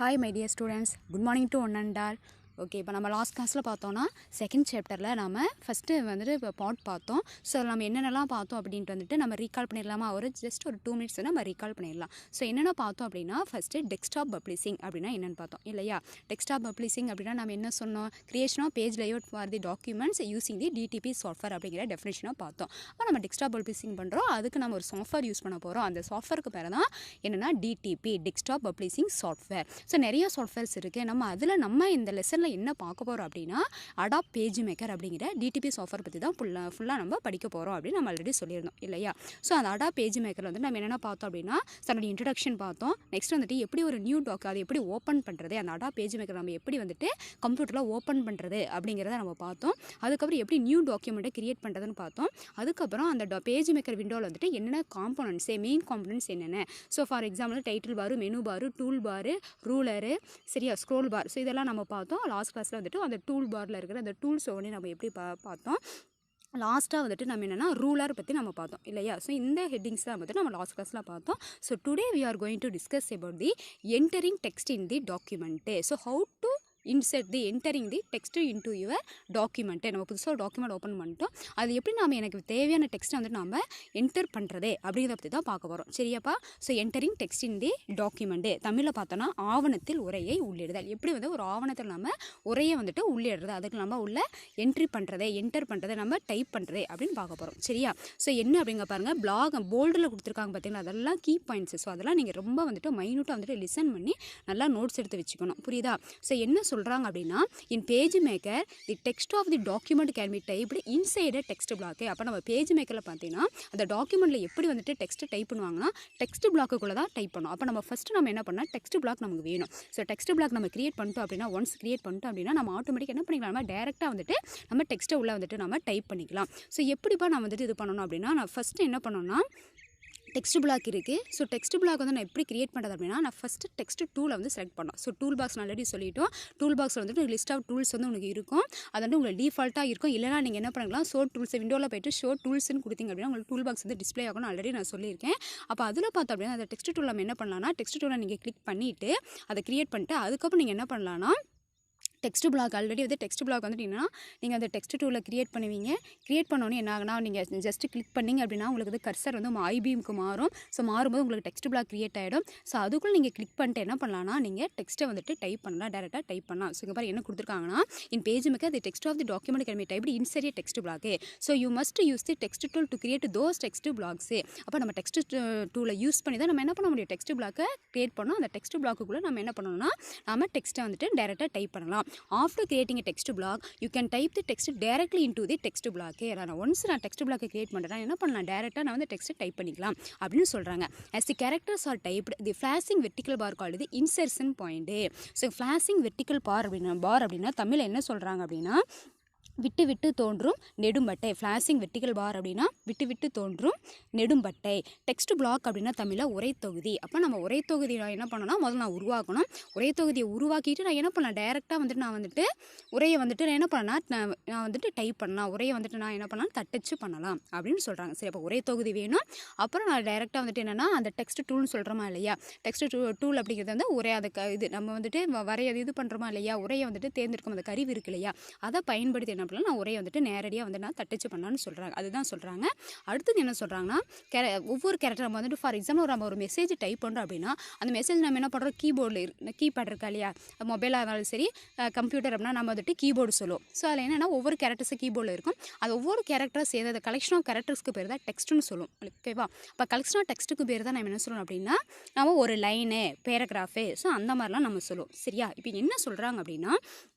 Hi my dear students, good morning to one and all. Okay, இப்போ நம்ம last கிளாஸில் பார்த்தோன்னா செகண்ட் சாப்டரில் நம்ம ஃபஸ்ட்டு வந்துட்டு இப்போ பாட் பார்த்தோம். ஸோ நம்ம என்னென்னலாம் பார்த்தோம் அப்படின்ட்டு வந்துட்டு நம்ம ரீகால் பண்ணிடலாமா? ஜஸ்ட் ஒரு 2 minutes நம்ம ரீகால் பண்ணிடலாம். ஸோ என்னென்ன பார்த்தோம் அப்படின்னா, ஃபஸ்ட்டு டெஸ்க்டாப் பப்ளிஷிங் அப்படின்னா என்னென்னு பார்த்தோம் இல்லையா? டெஸ்க்டாப் பப்ளிஷிங் அப்படின்னா நம்ம என்ன சொன்னோம்? Creation of page layout for the documents using the DTP software அப்படிங்கிற டெஃபினேஷனாக பார்த்தோம். அப்போ நம்ம டெஸ்க்டாப் பப்ளிஷிங் பண்ணுறோம், அதுக்கு நம்ம ஒரு சாஃப்ட்வேர் யூஸ் பண்ண போகிறோம். அந்த சாஃப்ட்வேருக்கு பேர் தான் என்னென்னா DTP, desktop publishing software. So நிறைய சாஃப்ட்வேர்ஸ் இருக்குது. நம்ம இந்த லெசனில் என்ன பார்க்க போகிறோம் அப்படின்னா, அடாப் பேஜ் மேக்கர் அப்படிங்கிற டிடிபி சாஃப்ட்வேர் பற்றி தான் ஃபுல்லாக நம்ம படிக்க போகிறோம் அப்படின்னு நம்ம ஆல்ரெடி சொல்லியிருந்தோம் இல்லையா? ஸோ அந்த அடாப் பேஜ் மேக்கரில் வந்து நம்ம என்னென்ன பார்த்தோம் அப்படின்னா, தன்னுடைய இன்ட்ரடக்ஷன் பார்த்தோம். நெக்ஸ்ட் வந்துட்டு எப்படி ஒரு நியூ டாக் அதை எப்படி ஓப்பன் பண்ணுறது, அந்த அடாப் பேஜ் மேக்கர் நம்ம எப்படி வந்துட்டு கம்ப்யூட்டரில் ஓப்பன் பண்ணுறது அப்படிங்கிறத நம்ம பார்த்தோம். அதுக்கப்புறம் எப்படி நியூ டாக்குமெண்ட்டை கிரியேட் பண்ணுறதுன்னு பார்த்தோம். அதுக்கப்புறம் அந்த பேஜ் மேக்கர் விண்டோவில் வந்துட்டு என்னென்ன காம்போனன்ட்ஸு, மெயின் காம்போனன்ட்ஸ் என்னென்ன. ஸோ ஃபார் எக்ஸாம்பிள் டைட்டில் பாரு, மெனு பாரு, டூல் பாரு, ரூலரு, சரியா, ஸ்க்ரோல் பார். ஸோ இதெல்லாம் நம்ம பார்த்தோம். லாஸ்ட் கிளாஸில் வந்துட்டு அந்த டூல் பாரில் இருக்கிற அந்த டூல்ஸ் ஒவ்வொன்றே நம்ம எப்படி பார்த்தோம். லாஸ்ட்டாக வந்துட்டு நம்ம என்னென்னா ரூலர் பற்றி நம்ம பார்த்தோம் இல்லையா? ஸோ இந்த ஹெட்டிங்ஸ் தான் வந்துட்டு நம்ம லாஸ்ட் கிளாஸில் பார்த்தோம். So today we are going to discuss about the entering text in the document. So how to insert the entering the text into your document. நம்ம புதுசாக ஒரு டாக்குமெண்ட் ஓப்பன் பண்ணிட்டோம், அது எப்படி நம்ம எனக்கு தேவையான டெக்ஸ்ட்டை வந்துட்டு நம்ம என்டர் பண்ணுறது அப்படிங்கிறத பற்றி தான் பார்க்க போகிறோம். சரியாப்பா? So entering text in the document, தமிழில் பார்த்தோன்னா ஆவணத்தில் உரையை உள்ளிடுதல். எப்படி வந்து ஒரு ஆவணத்தில் நம்ம உரையை வந்துட்டு உள்ளிடுறது, அதுக்கு நம்ம உள்ள என்ட்ரி பண்ணுறதே, என்டர் பண்ணுறதை, நம்ம டைப் பண்ணுறதே அப்படின்னு பார்க்க போகிறோம். சரியா? ஸோ என்ன அப்படிங்க பாருங்கள், பிளாக் போல்டில் கொடுத்துருக்காங்க பார்த்தீங்களா, அதெல்லாம் கீ பாயிண்ட்ஸு. ஸோ அதெல்லாம் நீங்கள் ரொம்ப வந்துட்டு மைனூட்டாக வந்துட்டு லிசன் பண்ணி நல்லா நோட்ஸ் எடுத்து வச்சுக்கணும். புரியுதா? ஸோ என்ன சொல்கிறாங்க அப்படின்னா, in PageMaker the text of the document can be typed inside text block. அப்போ நம்ம பேஜ் மேக்கரில் பார்த்தீங்கன்னா அந்த டாக்குமெண்ட்டில் எப்படி வந்துட்டு டெக்ஸ்ட்டு டைப் பண்ணுவாங்கன்னா, டெக்ஸ்ட் பிளாக்குள்ளே தான் டைப் பண்ணணும். அப்போ நம்ம ஃபஸ்ட்டு நம்ம என்ன பண்ணால் டெக்ஸ்ட் பிளாக் நமக்கு வேணும். ஸோ டெக்ஸ்ட் பிளாக் நம்ம கிரியேட் பண்ணிட்டோம் அப்படின்னா, ஒன்ஸ் கிரியேட் பண்ணிட்டோம் அப்படின்னா நம்ம ஆட்டோமேட்டிக்காக என்ன பண்ணிக்கலாம், நம்ம டேரெக்டாக வந்துட்டு நம்ம டெக்ஸ்ட்டை உள்ளே வந்துட்டு நம்ம டைப் பண்ணிக்கலாம். ஸோ எப்படிப்பா நான் வந்துட்டு இது பண்ணணும் அப்படின்னா, நான் ஃபஸ்ட்டு என்ன பண்ணணும்னா டெக்ஸ்ட் பிளாக் இருக்குது. ஸோ டெக்ஸ்ட் பிளாக் வந்து நான் எப்படி கிரியேட் பண்ணுறது அப்படின்னா, நான் ஃபஸ்ட்டு டெக்ஸ்ட் டூலை வந்து செலக்ட் பண்ணோம். ஸோ டூல் பாக்ஸ் ஆல்ரெடி சொல்லிட்டோம். டூல் பாக்ஸில் வந்துட்டு லிஸ்ட் ஆஃப் டூல்ஸ் வந்து உங்களுக்கு இருக்கும், அது வந்து உங்களுக்கு டிஃபால்ட்டாக இருக்கும். இல்லைனா நீங்கள் என்ன பண்ணலாம், ஷோ டூல்ஸ் விண்டோவில் போய்ட்டு ஷோ டூல்ஸ்னு கொடுத்தீங்க அப்படின்னா உங்களுக்கு டூல் பாக்ஸ் வந்து டிஸ்பிளே ஆகணும். ஆல்ரெடி நான் சொல்லியிருக்கேன். அப்போ அதில் பார்த்தோம் அப்படின்னா அந்த டெக்ஸ்ட் டூல் நம்ம என்ன பண்ணலாம்னா, டெக்ஸ்ட் டூலை நீங்கள் கிளிக் பண்ணிவிட்டு அதை கிரியேட் பண்ணிட்டு அதுக்கப்புறம் நீங்கள் என்ன பண்ணலான்னா, டெக்ஸ்ட் பிளாக் ஆல்ரெடி வந்து டெக்ஸ்ட் பிளாக் வந்துட்டிங்கன்னா நீங்கள் அந்த டெக்ஸ்ட் டூலில் கிரியேட் பண்ணுவீங்க. கிரியேட் பண்ணோன்னே என்ன ஆகுனா, நீங்கள் ஜஸ்ட் கிளிக் பண்ணிங்க அப்படின்னா உங்களுக்கு வந்து கர்சர் வந்து ஐபிஎம்க்கு மாறும். ஸோ மாறும்போது உங்களுக்கு டெக்ஸ்ட் பிளாக் கிரியேட் ஆகிடும். ஸோ அதுக்குள்ளே நீங்கள் கிளிக் பண்ணிட்டு என்ன பண்ணலாம்னா, நீங்கள் டெக்ஸ்ட்டை வந்துட்டு டைப் பண்ணலாம், டேரெக்டாக டைப் பண்ணலாம். ஸோ இங்கே பாரு என்ன கொடுத்துருக்காங்கன்னா, in PageMaker the text of the document can be typed inside text block. So you must use the text tool to create those text blocks. அப்போ நம்ம டெக்ஸ்ட் டூலை யூஸ் பண்ணி தான் நம்ம என்ன பண்ண முடியும், டெக்ஸ்ட் பிளாக்கை கிரியேட் பண்ணோம். அந்த டெக்ஸ்ட் பிளாக்குள்ளே நம்ம என்ன பண்ணணும்னா, நம்ம டெக்ஸ்ட்டை வந்துட்டு டேரெக்டாக டைப் பண்ணலாம். After creating a text block you can type the text directly into the text block. once நான் text block கிரியேட் பண்றேன், என்ன பண்ணலாம், டைரக்டா நான் வந்து டெக்ஸ்ட் டைப் பண்ணிக்கலாம் அப்படின்னு சொல்றாங்க. as the characters are typed, the flashing vertical bar called the insertion point. so flashing vertical bar அப்படினா தமிழ்ல என்ன சொல்றாங்க அப்படின்னா, விட்டு விட்டு தோன்றும் நெடும்பட்டை. ஃப்ளாஷிங் வெர்டிகல் பார் அப்படின்னா விட்டு விட்டு தோன்றும் நெடும்பட்டை. டெக்ஸ்ட் பிளாக் அப்படின்னா தமிழில் உரை தொகுதி. அப்போ நம்ம உரை தொகுதி நான் என்ன பண்ணணும்னா, முதல்ல நான் உருவாக்கணும். உரை தொகுதியை உருவாக்கிட்டு நான் என்ன பண்ணலாம், டேரெக்டாக வந்துட்டு நான் வந்துட்டு உரையை வந்துட்டு நான் என்ன பண்ணலாம், நான் வந்துட்டு டைப் பண்ணலாம். உரையை வந்துட்டு நான் என்ன பண்ணலாம், தட்டச்சு பண்ணலாம் அப்படின்னு சொல்கிறாங்க. சரி, அப்போ உரை தொகுதி வேணும். அப்புறம் நான் டேரெக்டாக வந்துட்டு என்னென்னா அந்த டெக்ஸ்ட் டூல்னு சொல்கிறோமா இல்லையா, டெக்ஸ்ட் டூல் அப்படிங்கிறது வந்து உரை அதை இது நம்ம வந்துட்டு வரைய இது பண்ணுறோமா இல்லையா, உரையை வந்துட்டு தேர்ந்தெடுக்கும் அந்த கருவி இருக்கு இல்லையா, அதை பயன்படுத்தி என்ன நான் உரையை வந்துட்டு நேரடியாக வந்து நான் தட்டச்சு பண்ணலான்னு சொல்கிறாங்க. அதுதான் சொல்கிறாங்க. அடுத்தது என்ன சொல்கிறாங்கன்னா, ஒவ்வொரு கேரக்டர் நம்ம வந்துட்டு ஃபார் எக்ஸாம்பிள் நம்ம ஒரு மெசேஜ் டைப் பண்ணுறோம் அப்படின்னா, அந்த மெசேஜ் நம்ம என்ன பண்ணுறோம், கீபோர்டில் கீபேட் இருக்கா இல்லையா, மொபைலாக இருந்தாலும் சரி கம்ப்யூட்டர் அப்படின்னா நம்ம வந்துட்டு கீபோர்டு சொல்லுவோம். ஸோ அதில் என்னென்னா ஒவ்வொரு கேரக்டர்ஸும் கீபோர்டில் இருக்கும். அது ஒவ்வொரு கேரக்டர்ஸ் சேர்ந்த கலெக்ஷன் ஆஃப் கேரக்டர்ஸ்க்கு பேர் தான் டெக்ஸ்ட்னு சொல்லுவோம். ஓகேவா? இப்போ கலெக்ஷன் ஆஃப் டெக்ஸ்ட்டுக்கு பேர் தான் நம்ம என்ன சொல்லணும் அப்படின்னா, நம்ம ஒரு லைனு, பேராகிராஃபு, ஸோ அந்த மாதிரிலாம் நம்ம சொல்லுவோம். சரியா? இப்போ என்ன சொல்கிறாங்க அப்படின்னா,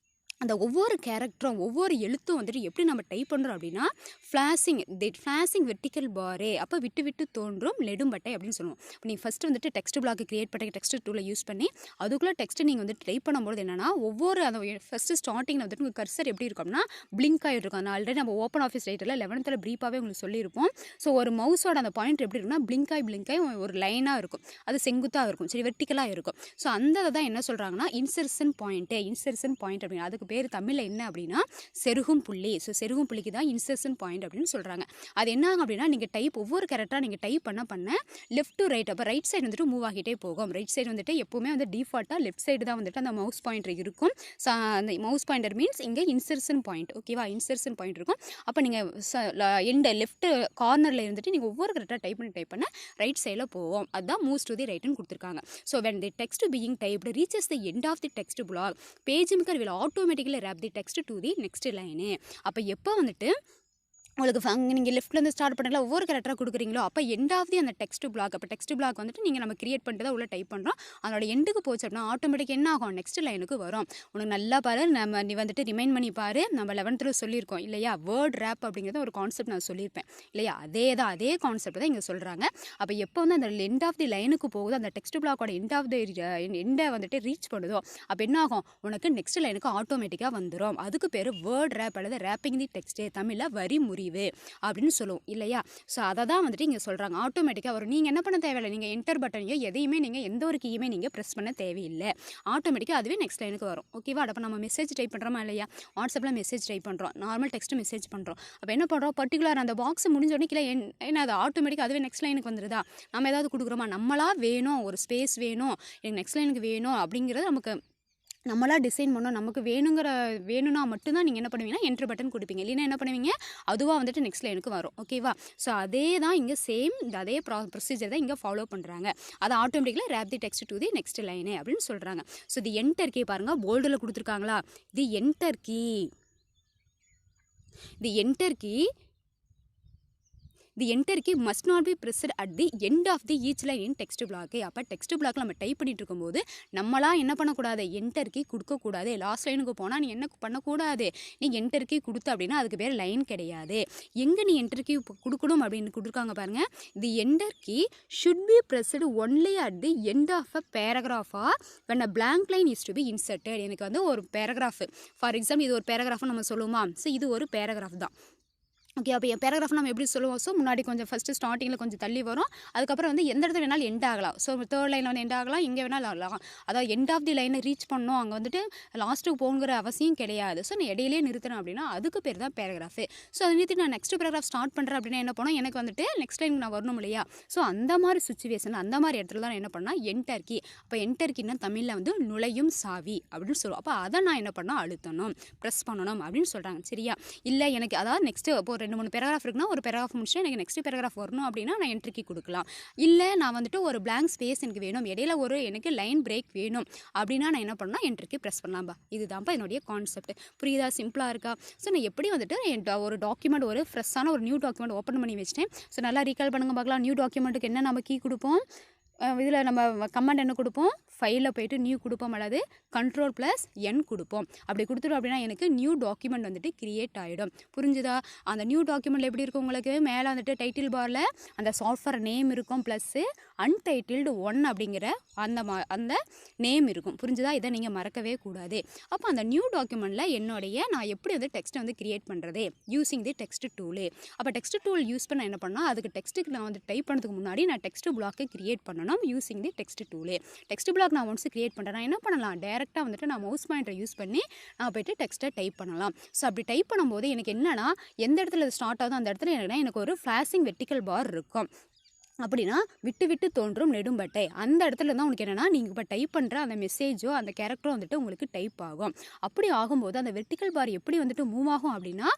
அந்த ஒவ்வொரு கேரக்டரும் ஒவ்வொரு எழுத்தும் வந்துட்டு எப்படி நம்ம டைப் பண்ணுறோம் அப்படின்னா, ஃப்ளாஷிங் வெர்டிக்கல் பாரே, அப்போ விட்டு விட்டு தோன்றும் நெடும்பட்டை அப்படின்னு சொல்லுவோம். இப்போ நீங்கள் ஃபஸ்ட்டு வந்துட்டு டெக்ஸ்ட் பிளாக் கிரியேட் பண்ணி டெக்ஸ்ட் டூலை யூஸ் பண்ணி அதுக்குள்ளே டெக்ஸ்ட்டு நீங்கள் வந்துட்டு டைப் பண்ணும்போது என்னென்னா, ஒவ்வொரு அந்த ஃபஸ்ட்டு ஸ்டார்டிங்கில் வந்துட்டு உங்கள் கர்சர் எப்படி இருக்கும்னா பிளிங்க் ஆகிட்டு இருக்கும். நான் ஆல்ரெடி நம்ம ஓப்பன் ஆஃபீஸ் ரைட்டரில் 11th ப்ரீஃபாகவே உங்களுக்கு சொல்லியிருப்போம். ஸோ ஒரு மவுஸோட அந்த பாயிண்ட் எப்படி இருக்குன்னா பிளிங்க் ஆகி ஒரு லைனாக இருக்கும், அது செங்குத்தாக இருக்கும், சரி வெர்டிக்கலாக இருக்கும். ஸோ அந்த தான் என்ன சொல்கிறாங்கன்னா இன்சர்ஷன் பாயிண்ட் அப்படின்னு அதுக்கு பேர் தமிழில் என்ன அப்படின்னா செருகும் புள்ளி. ஸோ செருகும் புள்ளிக்கு தான் இன்சர்ஷன் பாயிண்ட் அப்படின்னு சொல்கிறாங்க. அது என்ன அப்படின்னா நீங்கள் டைப் ஒவ்வொரு கேரக்டராக நீங்கள் டைப் பண்ண லெஃப்ட் டு ரைட், அப்போ ரைட் சைடு வந்துட்டு மூவ் ஆகிட்டே போகும். ரைட் சைடு வந்துட்டு எப்போவுமே வந்து டிஃபால்ட்டாக லெஃப்ட் சைடு தான் வந்துட்டு அந்த மவுஸ் பாயிண்டர் இருக்கும். ஸோ அந்த மவுஸ் பாயிண்டர் மீன்ஸ் இங்கே இன்சர்ஷன் பாயிண்ட். ஓகேவா, இன்சர்ஷன் பாயிண்ட் இருக்கும். அப்போ நீங்கள் லெஃப்ட் கார்னரில் இருந்துட்டு நீங்கள் ஒவ்வொரு கரெக்டாக டைப் பண்ண ரைட் சைடில் போவோம். அதுதான் மூவ்ஸ் டு தி ரைட்னு கொடுத்துருக்காங்க. So when the text being typed reaches the end of the text block, PageMaker will automatically wrap the text to the next line. அப்போ எப்போ வந்துட்டு உங்களுக்கு நீங்கள் லெஃப்ட்லேருந்து ஸ்டார்ட் பண்ணல ஒவ்வொரு கேரக்டராக கொடுக்குறீங்களோ அப்போ எண்ட் ஆஃப் தி அந்த டெக்ஸ்ட் பிளாக், அப்போ டெக்ஸ்ட் பிளாக் வந்துட்டு நீங்கள் நம்ம கிரியேட் பண்ணிட்டு தான் உள்ள டைப் பண்ணுறோம். அதோட எண்டுக்கு போச்சு அப்படின்னா ஆட்டோமேட்டிக் என்ன ஆகும், நெக்ஸ்ட் லைனுக்கு வரும். உனக்கு நல்லா பாரு, நீ வந்துட்டு ரிமைண்ட் பண்ணி பாரு, நம்ம 11th சொல்லியிருக்கோம் இல்லையா, வேர்ட் ரேப் அப்படிங்கிறத ஒரு கான்செப்ட் நான் சொல்லியிருப்பேன் இல்லையா, அதே கான்செப்ட் தான் இங்கே சொல்கிறாங்க. அப்போ எப்போ வந்து அந்த எண்ட் ஆஃப் தி லைனுக்கு போகுது, அந்த டெக்ஸ்ட் பிளாக்கோட எண்டை வந்துட்டு ரீச் பண்ணுதோ அப்போ என்ன ஆகும், உனக்கு நெக்ஸ்ட் லைனுக்கு ஆட்டோமேட்டிக்காக வந்துடும். அதுக்கு பேர் வேர்ட் ரேப் அல்லது ரேப்பிங் தி டெக்ஸ்ட், தமிழில் வரி முறிவு அப்படின்னு சொல்லுவோம் இல்லையா. ஸோ அதை தான் வந்துட்டு இங்கே சொல்கிறாங்க. ஆட்டோமேட்டிக்காக வரும். நீங்கள் என்ன பண்ண தேவையில்லை, நீங்கள் என்டர் பட்டனையோ எதையுமே நீங்கள் எந்த ஒரு கீயுமே நீங்கள் ப்ரெஸ் பண்ண தேவையில்லை. ஆட்டோமேட்டிக்காக அதுவே நெக்ஸ்ட் லைனுக்கு வரும். ஓகேவா. அப்போ நம்ம மெசேஜ் டைப் பண்ணுறோமா இல்லையா, வாட்ஸ்அப்பில் மெசேஜ் டைப் பண்ணுறோம், நார்மல் டெக்ஸ்ட் மெசேஜ் பண்ணுறோம். அப்போ என்ன பண்ணுறோம், பர்டிகுலர் அந்த பாக்ஸ் முடிஞ்சோடனே கீழே என்ன அது ஆட்டோமேட்டிக்காக அதுவே நெக்ஸ்ட் லைனுக்கு வந்துடுதா. நம்ம ஏதாவது கொடுக்குறோமா, நம்மளா வேணும், ஒரு ஸ்பேஸ் வேணும், எனக்கு நெக்ஸ்ட் லைனுக்கு வேணும் அப்படிங்கிறது நமக்கு நம்மளா டிசைன் பண்ணோம். நமக்கு வேணும்னா மட்டும்தான் நீங்கள் என்ன பண்ணுவீங்கன்னா என்ட்ரு பட்டன் கொடுப்பீங்க. இல்லைன்னா என்ன பண்ணுவீங்க, அதுவாக வந்துட்டு நெக்ஸ்ட் லைனுக்கு வரும். ஓகேவா. ஸோ அதே தான் இங்கே சேம் அதே ப்ரொசீஜர் தான் இங்கே ஃபாலோ பண்ணுறாங்க. அதை ஆட்டோமேட்டிக்கலாக wrap the text to the next line அப்படின்னு சொல்கிறாங்க. ஸோ தி என்டர் கீ பாருங்கள், போல்டில் கொடுத்துருக்காங்களா, the enter key the enter key must not be pressed at the end of the each line in text block. அப்போ text பிளாக்ல நம்ம type பண்ணிட்டு இருக்கும்போது நம்மளா என்ன பண்ணக்கூடாது, என்டர் கீ கொடுக்கக்கூடாது. லாஸ்ட் லைனுக்கு போனால் நீ என்ன பண்ணக்கூடாது, நீ என்டர் கீ கொடுத்த அப்படின்னா அதுக்கு பேர் லைன் கிடையாது. எங்கே நீ என்டர் கீ கொடுக்கணும் அப்படின்னு கொடுத்துருக்காங்க பாருங்க. The enter key should be pressed only at the end of a paragraph or when a blank line is to be inserted. எனக்கு வந்து ஒரு பேராகிராஃப், ஃபார் எக்ஸாம்பிள் இது ஒரு பேராகிராஃப்னு நம்ம சொல்லுவோமா. ஸோ இது ஒரு பேராகிராஃப் தான். ஓகே. அப்போ என் பேராகிராஃப் நம்ம எப்படி சொல்லுவோம், ஸோ முன்னாடி கொஞ்சம் ஃபஸ்ட்டு ஸ்டார்டிங்கில் கொஞ்சம் தள்ளி வரும், அதுக்கப்புறம் வந்து எந்த இடத்துல வேணாலும் எண்ட் ஆகலாம். ஸோ தேர்ட் லைனில் வந்து எண்ட் ஆகலாம், இங்கே வேணாலும் ஆகலாம். அதாவது எண்ட் ஆஃப் தி லைனை ரீச் பண்ணோம், அங்கே வந்துட்டு லாஸ்ட்டுக்கு போங்கிற அவசியம் கிடையாது. ஸோ நான் இடையிலே நிறுத்துறேன் அப்படின்னா அதுக்கு பேர் தான் பேராகிராஃபு. ஸோ அதை நிறுத்தி நான் நெக்ஸ்ட் பேராகிராஃப் ஸ்டார்ட் பண்ணுறேன் அப்படின்னா என்ன பண்ணோம், எனக்கு வந்துட்டு நெக்ஸ்ட் லைனுக்கு நான் வரணும் இல்லையா. ஸோ அந்த மாதிரி சுச்சுவேஷன், அந்த மாதிரி இடத்துல தான் என்ன பண்ணால் என்டர் கீ. அப்போ என்டர் கீனா தமிழில் வந்து நுழையும் சாவி அப்படின்னு சொல்லுவோம். அப்போ அதை நான் என்ன பண்ணால் அழுத்தணும், ப்ரெஸ் பண்ணணும் அப்படின்னு சொல்கிறாங்க. சரியா. இல்லை எனக்கு அதாவது நெக்ஸ்ட்டு இப்போ 2-3 பேராகிராஃப் இருக்குன்னா ஒரு பேராகிராஃப் முடிச்சுட்டு எனக்கு நெக்ஸ்ட் பேராகிராஃப் வரணும் அப்படின்னா நான் என்ட்ரி கீ கொடுக்கலாம். இல்லை நான் வந்துட்டு ஒரு blank ஸ்பேஸ் எனக்கு வேணும், இடையில ஒரு எனக்கு லைன் பிரேக் வேணும் அப்படின்னா நான் என்ன பண்ணால் என்ட்ரி கீ ப்ரெஸ் பண்ணலாம்பா. இதுதான்ப்பா என்னுடைய கான்செப்ட். புரியுதா, சிம்பிளாக இருக்கா. ஸோ நான் எப்படி வந்துட்டு ஒரு டாக்குமெண்ட், ஒரு ஃப்ரெஷ்ஷான ஒரு நியூ டாக்குமெண்ட் ஓப்பன் பண்ணி வச்சிட்டேன். ஸோ நல்லா ரீகால் பண்ணுங்க பார்க்கலாம். நியூ டாக்குமெண்ட்டுக்கு என்ன நம்ம கீ கொடுப்போம், இதில் நம்ம கமெண்ட் என்ன கொடுப்போம், ஃபைலில் போய்ட்டு நியூ கொடுப்போம் அல்லது Ctrl+N கொடுப்போம். அப்படி கொடுத்துட்டோம் அப்படின்னா எனக்கு நியூ டாக்குமெண்ட் வந்துட்டு கிரியேட் ஆகிடும். புரிஞ்சுதா. அந்த நியூ டாக்குமெண்ட்டில் எப்படி இருக்கும், உங்களுக்கு மேலே வந்துட்டு டைட்டில் பாரில் அந்த சாஃப்ட்வேர் நேம் இருக்கும், ப்ளஸ்ஸு அன்டைட்டில்டு 1 அப்படிங்கிற அந்த நேம் இருக்கும். புரிஞ்சுதா. இதை நீங்கள் மறக்கவே கூடாது. அப்போ அந்த நியூ டாக்குமெண்ட்டில் நான் எப்படி வந்து டெக்ஸ்ட்டை வந்து கிரியேட் பண்ணுறது, யூஸிங் தி டெக்ஸ்ட் டூலு. அப்போ டெக்ஸ்ட் டூல் யூஸ் பண்ண என்ன பண்ணால் அதுக்கு டெக்ஸ்ட்டுக்கு நான் வந்து டைப் பண்ணுறதுக்கு முன்னாடி நான் டெக்ஸ்ட் பிளாக்கை கிரியேட் பண்ணணும் யூஸிங் தி டெக்ஸ்ட் டூலு. டெக்ஸ்ட் பிளாக் நான் ஒன்ஸ் கிரியேட் பண்ணுறேன், நான் என்ன பண்ணலாம், டேரெக்டாக வந்துட்டு நான் மவுஸ் பாயிண்டரை யூஸ் பண்ணி நான் போய்ட்டு டெக்ஸ்ட்டை டைப் பண்ணலாம். ஸோ அப்படி டைப் பண்ணும்போது எனக்கு என்னன்னா எந்த இடத்துல ஸ்டார்ட் ஆகுதோ அந்த இடத்துல எனக்கு ஒரு ஃப்ளாஷிங் வெர்டிக்கல் பார் இருக்கும். அப்படின்னா விட்டு விட்டு தோன்றும் நெடும்பட்டை, அந்த இடத்துல தான் உனக்கு என்னென்னா நீங்கள் இப்போ டைப் பண்ணுற அந்த மெசேஜோ அந்த கேரக்டரோ வந்துட்டு உங்களுக்கு டைப் ஆகும். அப்படி ஆகும்போது அந்த வெர்டிக்கல் பார் எப்படி வந்துட்டு மூவ் ஆகும் அப்படின்னா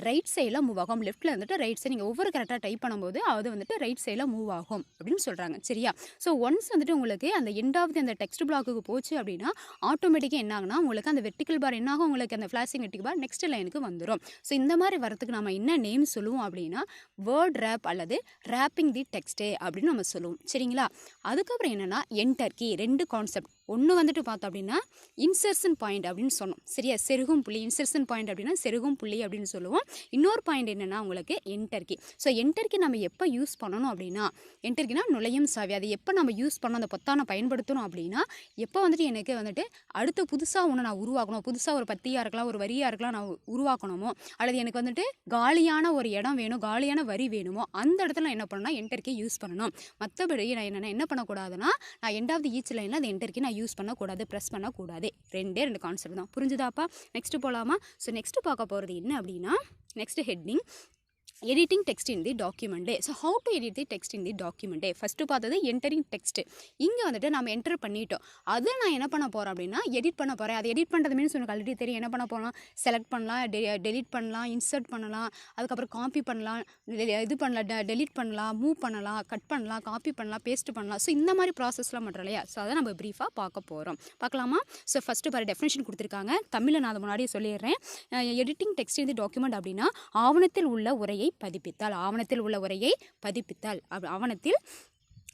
ரைட் சைடில் மூவ் ஆகும். லெஃப்ட்டில் வந்துட்டு ரைட் சைடு நீங்கள் ஒவ்வொரு கரெக்டாக டைப் பண்ணும்போது அது வந்துட்டு ரைட் சைடில் மூவ் ஆகும் அப்படின்னு சொல்கிறாங்க. சரியா. ஸோ ஒன்ஸ் வந்துட்டு உங்களுக்கு அந்த எண்ட் ஆஃப் அந்த டெக்ஸ்ட் பிளாக்குக்கு போச்சு அப்படின்னா ஆட்டோமேட்டிக்காக என்ன ஆகுனா உங்களுக்கு அந்த வெர்டிக்கல் பார் என்ன ஆகும், உங்களுக்கு அந்த ஃப்ளாஷிங் வெர்டிக்கல் பார் நெக்ஸ்ட் லைனுக்கு வந்துடும். ஸோ இந்த மாதிரி வரத்துக்கு நம்ம என்ன நேம் சொல்லுவோம் அப்படின்னா வேர்ட் ரேப் அல்லது ரேப்பிங் தி டெக்ஸ்ட் அப்படின்னு நம்ம சொல்லுவோம். சரிங்களா. அதுக்கப்புறம் என்னன்னா என்டர் கீ, 2 கான்செப்ட். ஒன்று வந்துட்டு பார்த்தோம் அப்படின்னா இன்சர்ஷன் பாயிண்ட் அப்படின்னு சொன்னோம். சரியா. செருகும் புள்ளி, இன்சர்ஷன் பாயிண்ட் அப்படின்னா செருகும் புள்ளி அப்படின்னு சொல்லுவோம். இன்னொரு பாயிண்ட் என்னன்னா உங்களுக்கு enter key. So enter key நம்ம எப்போ யூஸ் பண்ணணும் அப்படின்னா, என்டர் கீனா நுழையும் சாவி, அதை எப்போ நம்ம யூஸ் பண்ணணும், அந்த பொத்தானை பயன்படுத்தணும் அப்படின்னா எப்போ வந்துட்டு எனக்கு வந்துட்டு அடுத்து புதுசாக ஒன்று நான் உருவாக்கணும், புதுசாக ஒரு பத்தியாக இருக்கலாம், ஒரு வரியாக இருக்கலாம், நான் உருவாக்கணுமோ அல்லது எனக்கு வந்துட்டு காலியான ஒரு இடம் வேணும், காலியான வரி வேணுமோ அந்த இடத்துல என்ன பண்ணால் என்டர் கீ யூஸ் யூஸ் பண்ணணும். மற்றபடி நான் என்ன பண்ணக்கூடாதுன்னா நான் எண்ட் ஆஃப் தி ஈச் லைனில் அந்த என்டர் கீ நான் யூஸ் பண்ணக்கூடாது, ப்ரெஸ் பண்ணக்கூடாது. ரெண்டு கான்செப்ட் தான். புரிஞ்சுதாப்பா? நெக்ஸ்ட்டு போகலாமா? ஸோ நெக்ஸ்ட்டு பார்க்க போகிறது என்ன அப்படின்னா, next heading editing text in the document. So how to edit the text in the document? First பார்த்தது என்டரிங் டெக்ஸ்ட். இங்கே வந்துட்டு நம்ம என்டர் பண்ணிட்டோம். அதை நான் என்ன பண்ண போகிறேன் அப்படின்னா எடிட் பண்ண போகிறேன். அது எடிட் பண்ணுறது மீன்ஸ் உங்களுக்கு ஆல்ரெடி தெரியும். என்ன பண்ண போகலாம், செலக்ட் பண்ணலாம், டெலிட் பண்ணலாம், இன்சர்ட் பண்ணலாம், அதுக்கப்புறம் காப்பி பண்ணலாம், இது பண்ணலாம், டெலிட் பண்ணலாம், மூவ் பண்ணலாம், கட் பண்ணலாம், காப்பி பண்ணலாம், பேஸ்ட் பண்ணலாம். ஸோ இந்த மாதிரி ப்ராசஸ்லாம் பண்ணுறோம் இல்லையா? ஸோ அதை நம்ம ப்ரீஃபாக பார்க்க போகிறோம். பார்க்கலாமா? ஸோ ஃபஸ்ட்டு பாரு டெஃபினேஷன் கொடுத்துருக்காங்க. தமிழில் நான் அதை முன்னாடியே சொல்லிடுறேன். எடிட்டிங் டெக்ஸ்ட் இந்த டாக்குமெண்ட் அப்படின்னா ஆவணத்தில் உள்ள உரையை பதிப்பித்தல். ஆவணத்தில் உள்ள உரையை பதிப்பித்தல் ஆவணத்தில்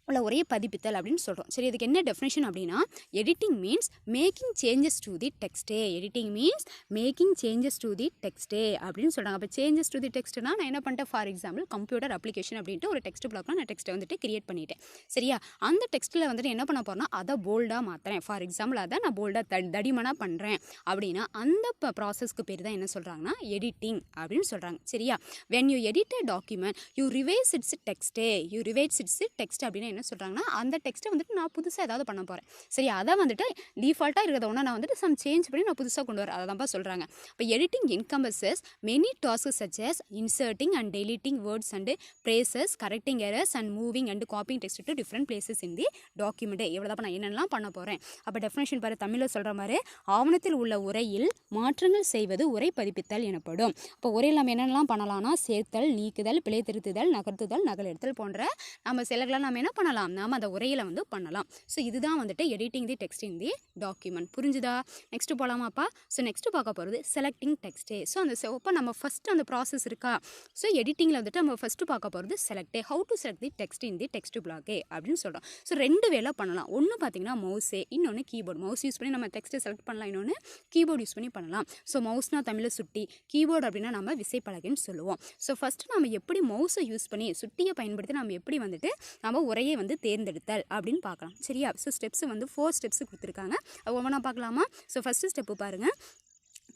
உள்ள உரையை பதிப்பித்தல் அப்படின்னு சொல்கிறோம். சரி, இதுக்கு என்ன டெஃபினேஷன் அப்படின்னா editing means making changes to the டெக்ஸ்டே. Editing means making changes to the டெக்ஸ்டே அப்படின்னு சொல்கிறாங்க. அப்போ சேஞ்சஸ் டு தி டெக்ஸ்ட்னா நான் என்ன பண்ணிட்டேன், ஃபார் எக்ஸாம்பிள் கம்ப்யூட்டர் அப்ளிகேஷன் அப்படின்ட்டு ஒரு டெக்ஸ்ட் பிளாக்ல நான் டெக்ஸ்ட்டை வந்துட்டு கிரியேட் பண்ணிட்டேன். சரியா? அந்த டெக்ஸ்ட்டில் வந்துட்டு என்ன பண்ண போகிறேன்னா அதை போல்டாக மாற்றுறேன். ஃபார் எக்ஸாம்பிள் அதை நான் போல்டாக தடிமனாக பண்ணுறேன் அப்படின்னா அந்த ப்ராசஸ்க்கு பேர் தான் என்ன சொல்கிறாங்கன்னா எடிட்டிங் அப்படின்னு சொல்கிறாங்க. சரியா? when you edit a document you revise its text. you revise its text அப்படின்னா என்ன சொல்கிறாங்கன்னா அந்த டெக்ஸ்ட்டை வந்துட்டு நான் புதுசாக ஏதாவது பண்ண போகிறேன். சரி, அதை வந்துட்டு டிஃபால்ட்டாக இருக்கிறத ஒன்று நான் வந்துட்டு சம் சேஞ்ச் பண்ணி நான் புதுசாக கொண்டு வரேன். அதை தான்ப்பா சொல்கிறாங்க. இப்போ editing encompasses many tasks such as inserting and deleting words and phrases, correcting errors and moving and copying text to different places in the document. எவ்வளோதான் நான் என்னெல்லாம் பண்ண போகிறேன். அப்போ டெஃபினேஷன் பாரு, தமிழில் சொல்கிற மாதிரி ஆவணத்தில் உள்ள உரையில் மாற்றங்கள் செய்வது உரை பதிப்பித்தல் எனப்படும். இப்போ உரையில் நம்ம என்னென்னலாம் பண்ணலாம்னா சேர்த்தல், நீக்குதல், பிழை திருத்துதல், நகர்த்துதல், நகலெடுத்தல் போன்ற நம்ம சிலர்களாம் நம்ம என்ன பண்ணலாம், நாம் அந்த உரையில் வந்து பண்ணலாம். ஸோ இதுதான் வந்துட்டு editing the text in the document. புரிஞ்சுதா? நெக்ஸ்ட்டு போகலாமாப்பா? ஸோ நெக்ஸ்ட்டு பார்க்க போகிறது செலக்டிங் டெக்ஸ்ட்டு. ஸோ அந்த இப்போ நம்ம ஃபஸ்ட்டு அந்த ப்ராசஸ் இருக்கா. ஸோ எடிட்டிங்கில் வந்துட்டு நம்ம ஃபஸ்ட்டு பார்க்க போகிறது select. How to select the text in the text பிளாக்கே அப்படின்னு சொல்கிறோம். ஸோ ரெண்டு வேலை பண்ணலாம். ஒன்று பார்த்தீங்கன்னா மவுஸே, இன்னொன்று கீபோர்டு. மவுஸ் யூஸ் பண்ணி நம்ம டெக்ஸ்ட்டை செலக்ட் பண்ணலாம், இன்னொன்று கீபோர்டு யூஸ் பண்ணி பண்ணலாம். ஸோ மவுஸ்னா தமிழில் சுட்டி, கீபோர்டு அப்படின்னா நம்ம விசைப்பலகைன்னு சொல்லுவோம். ஸோ ஃபஸ்ட்டு நம்ம எப்படி மவுஸை யூஸ் பண்ணி சுட்டியை பயன்படுத்தி நம்ம எப்படி வந்துட்டு நம்ம உரையை வந்து தேர்ந்தெடுத்தல் அப்படின்னு பார்க்கலாம். சரியா? ஸோ ஸ்டெப்ஸ் வந்து 4 ஸ்டெப்ஸ் கொடுத்துருக்காங்க. ஒவ்வொன்றா பார்க்கலாமா? ஸோ ஃபஸ்ட்டு ஸ்டெப்பு பாருங்கள்.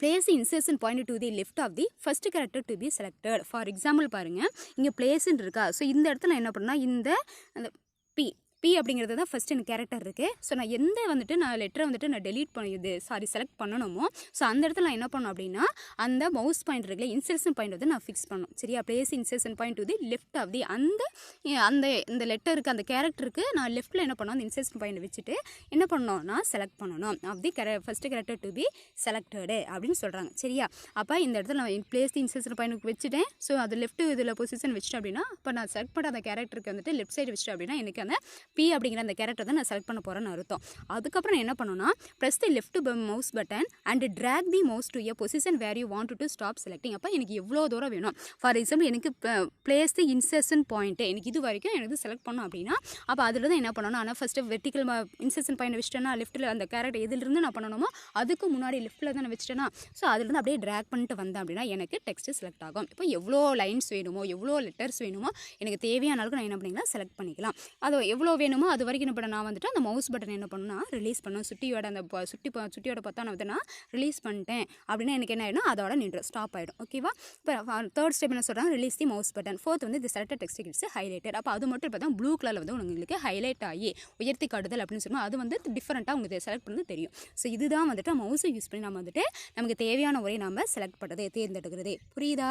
place the insertion point to the left of the first character to be selected. For example பாருங்கள், இங்கே பிளேஸ்ன்னு இருக்கா. ஸோ இந்த இடத்துல என்ன பண்ணால் இந்த பி அப்படிங்கிறது தான் ஃபஸ்ட்டு எனக்கு கேரக்டர் இருக்குது. ஸோ நான் எந்த வந்துட்டு நான் லெட்டரை வந்துட்டு நான் டெலீட் பண்ணி செலக்ட் பண்ணணுமோ ஸோ அந்த இடத்துல நான் என்ன பண்ணணும் அப்படின்னா அந்த மவுஸ் பாயிண்ட் இருக்குல்ல, இன்சர்ஷன் பாயிண்ட் வந்து நான் ஃபிக்ஸ் பண்ணணும். சரியா? Place insertion point to the left of the அந்த லெட்டருக்கு அந்த கேரக்டருக்கு நான் லெஃப்ட்டில் என்ன பண்ணணும், அந்த இன்சர்ஷன் பாயிண்ட் வச்சுட்டு என்ன பண்ணணும், நான் செலக்ட் பண்ணணும். Of the first character to be selected அப்படின்னு சொல்கிறாங்க. சரியா? அப்போ இந்த இடத்துல நான் பிளேஸ் தி இன்சர்ஷன் பாயிண்ட் வச்சுட்டேன். ஸோ அது லெஃப்ட் இதில் பொசிஷன் வச்சுட்டேன் அப்படின்னா இப்போ நான் செலக்ட் பண்ண அந்த கேரக்டருக்கு வந்துட்டு லெஃப்ட் சைடு வச்சுட்டேன் அப்படின்னா எனக்கு அந்த பி அப்படிங்கிற அந்த கேரக்டர் தான் நான் செலக்ட் பண்ண போகிறேன்னு அர்த்தம். அதுக்கப்புறம் நான் என்ன பண்ணணும்னா press the left mouse button and drag the mouse to a position where you want to stop selecting. அப்போ எனக்கு எவ்வளோ தூரம் வேணும். ஃபார் எக்ஸாம்பிள் எனக்கு பிளேஸ் தி இன்சர்ஷன் பாயிண்ட்டு எனக்கு இது வரைக்கும் எனக்கு செலக்ட் பண்ணோம் அப்படின்னா அப்போ அதில் தான் என்ன பண்ணணும், ஆனால் ஃபஸ்ட்டு வெர்டிக்கல் இன்சர்ஷன் பாயிண்ட் வச்சுட்டேன்னா லெஃப்ட்டில் அந்த கேரக்டர் எதிலிருந்து நான் பண்ணணுமோ அதுக்கு முன்னாடி லெஃப்ட்டில் தான் நான் வச்சுட்டேன்னா ஸோ அதுலேருந்து அப்படியே ட்ராக் பண்ணிட்டு வந்தேன் அப்படின்னா எனக்கு டெக்ஸ்ட்டு செலக்ட் ஆகும். இப்போ எவ்வளோ லைன்ஸ் வேணுமோ எவ்வளோ லெட்டர்ஸ் வேணுமோ எனக்கு தேவையான அளவுக்கு நான் என்ன பண்ணிக்கலாம், செலக்ட் பண்ணிக்கலாம். அது எவ்வளோ வேணுமோ அது வரைக்கும் என்ன பண்ண நான் வந்துட்டு அந்த மவுஸ் பட்டன் என்ன பண்ணணும்னா ரிலீஸ் பண்ணணும். சுட்டியோட அந்த சுட்டியோட பார்த்தா நான் வந்து நான் ரிலீஸ் பண்ணிட்டேன் அப்படின்னா எனக்கு என்ன ஆகிடும், அதோட நின்று ஸ்டாப் ஆகிடும். ஓகேவா? இப்போ தேர்ட் ஸ்டெப் என்ன சொல்கிறாங்க, ரிலீஸ் தி மவுஸ் பட்டன். ஃபோர்த் வந்து இந்த செலக்டட் டெக்ஸ்ட் இட்ஸ் ஹைலைட்டட். அப்போ அது மட்டும் பார்த்தா ப்ளூ கலரில் வந்து உங்களுக்கு ஹைலைட் ஆகி உயர்த்தி காட்டுதல் அப்படின்னு சொல்லுவோம். அது வந்து டிஃப்ரெண்ட்டாக உங்களுக்கு செலக்ட் பண்ணது தெரியும். ஸோ இதுதான் வந்துட்டு மவுஸை யூஸ் பண்ணி நம்ம வந்துட்டு நமக்கு தேவையான உரையை நம்ம செலக்ட் பண்ணுறது தேர்ந்தெடுக்கிறது. புரியுதா?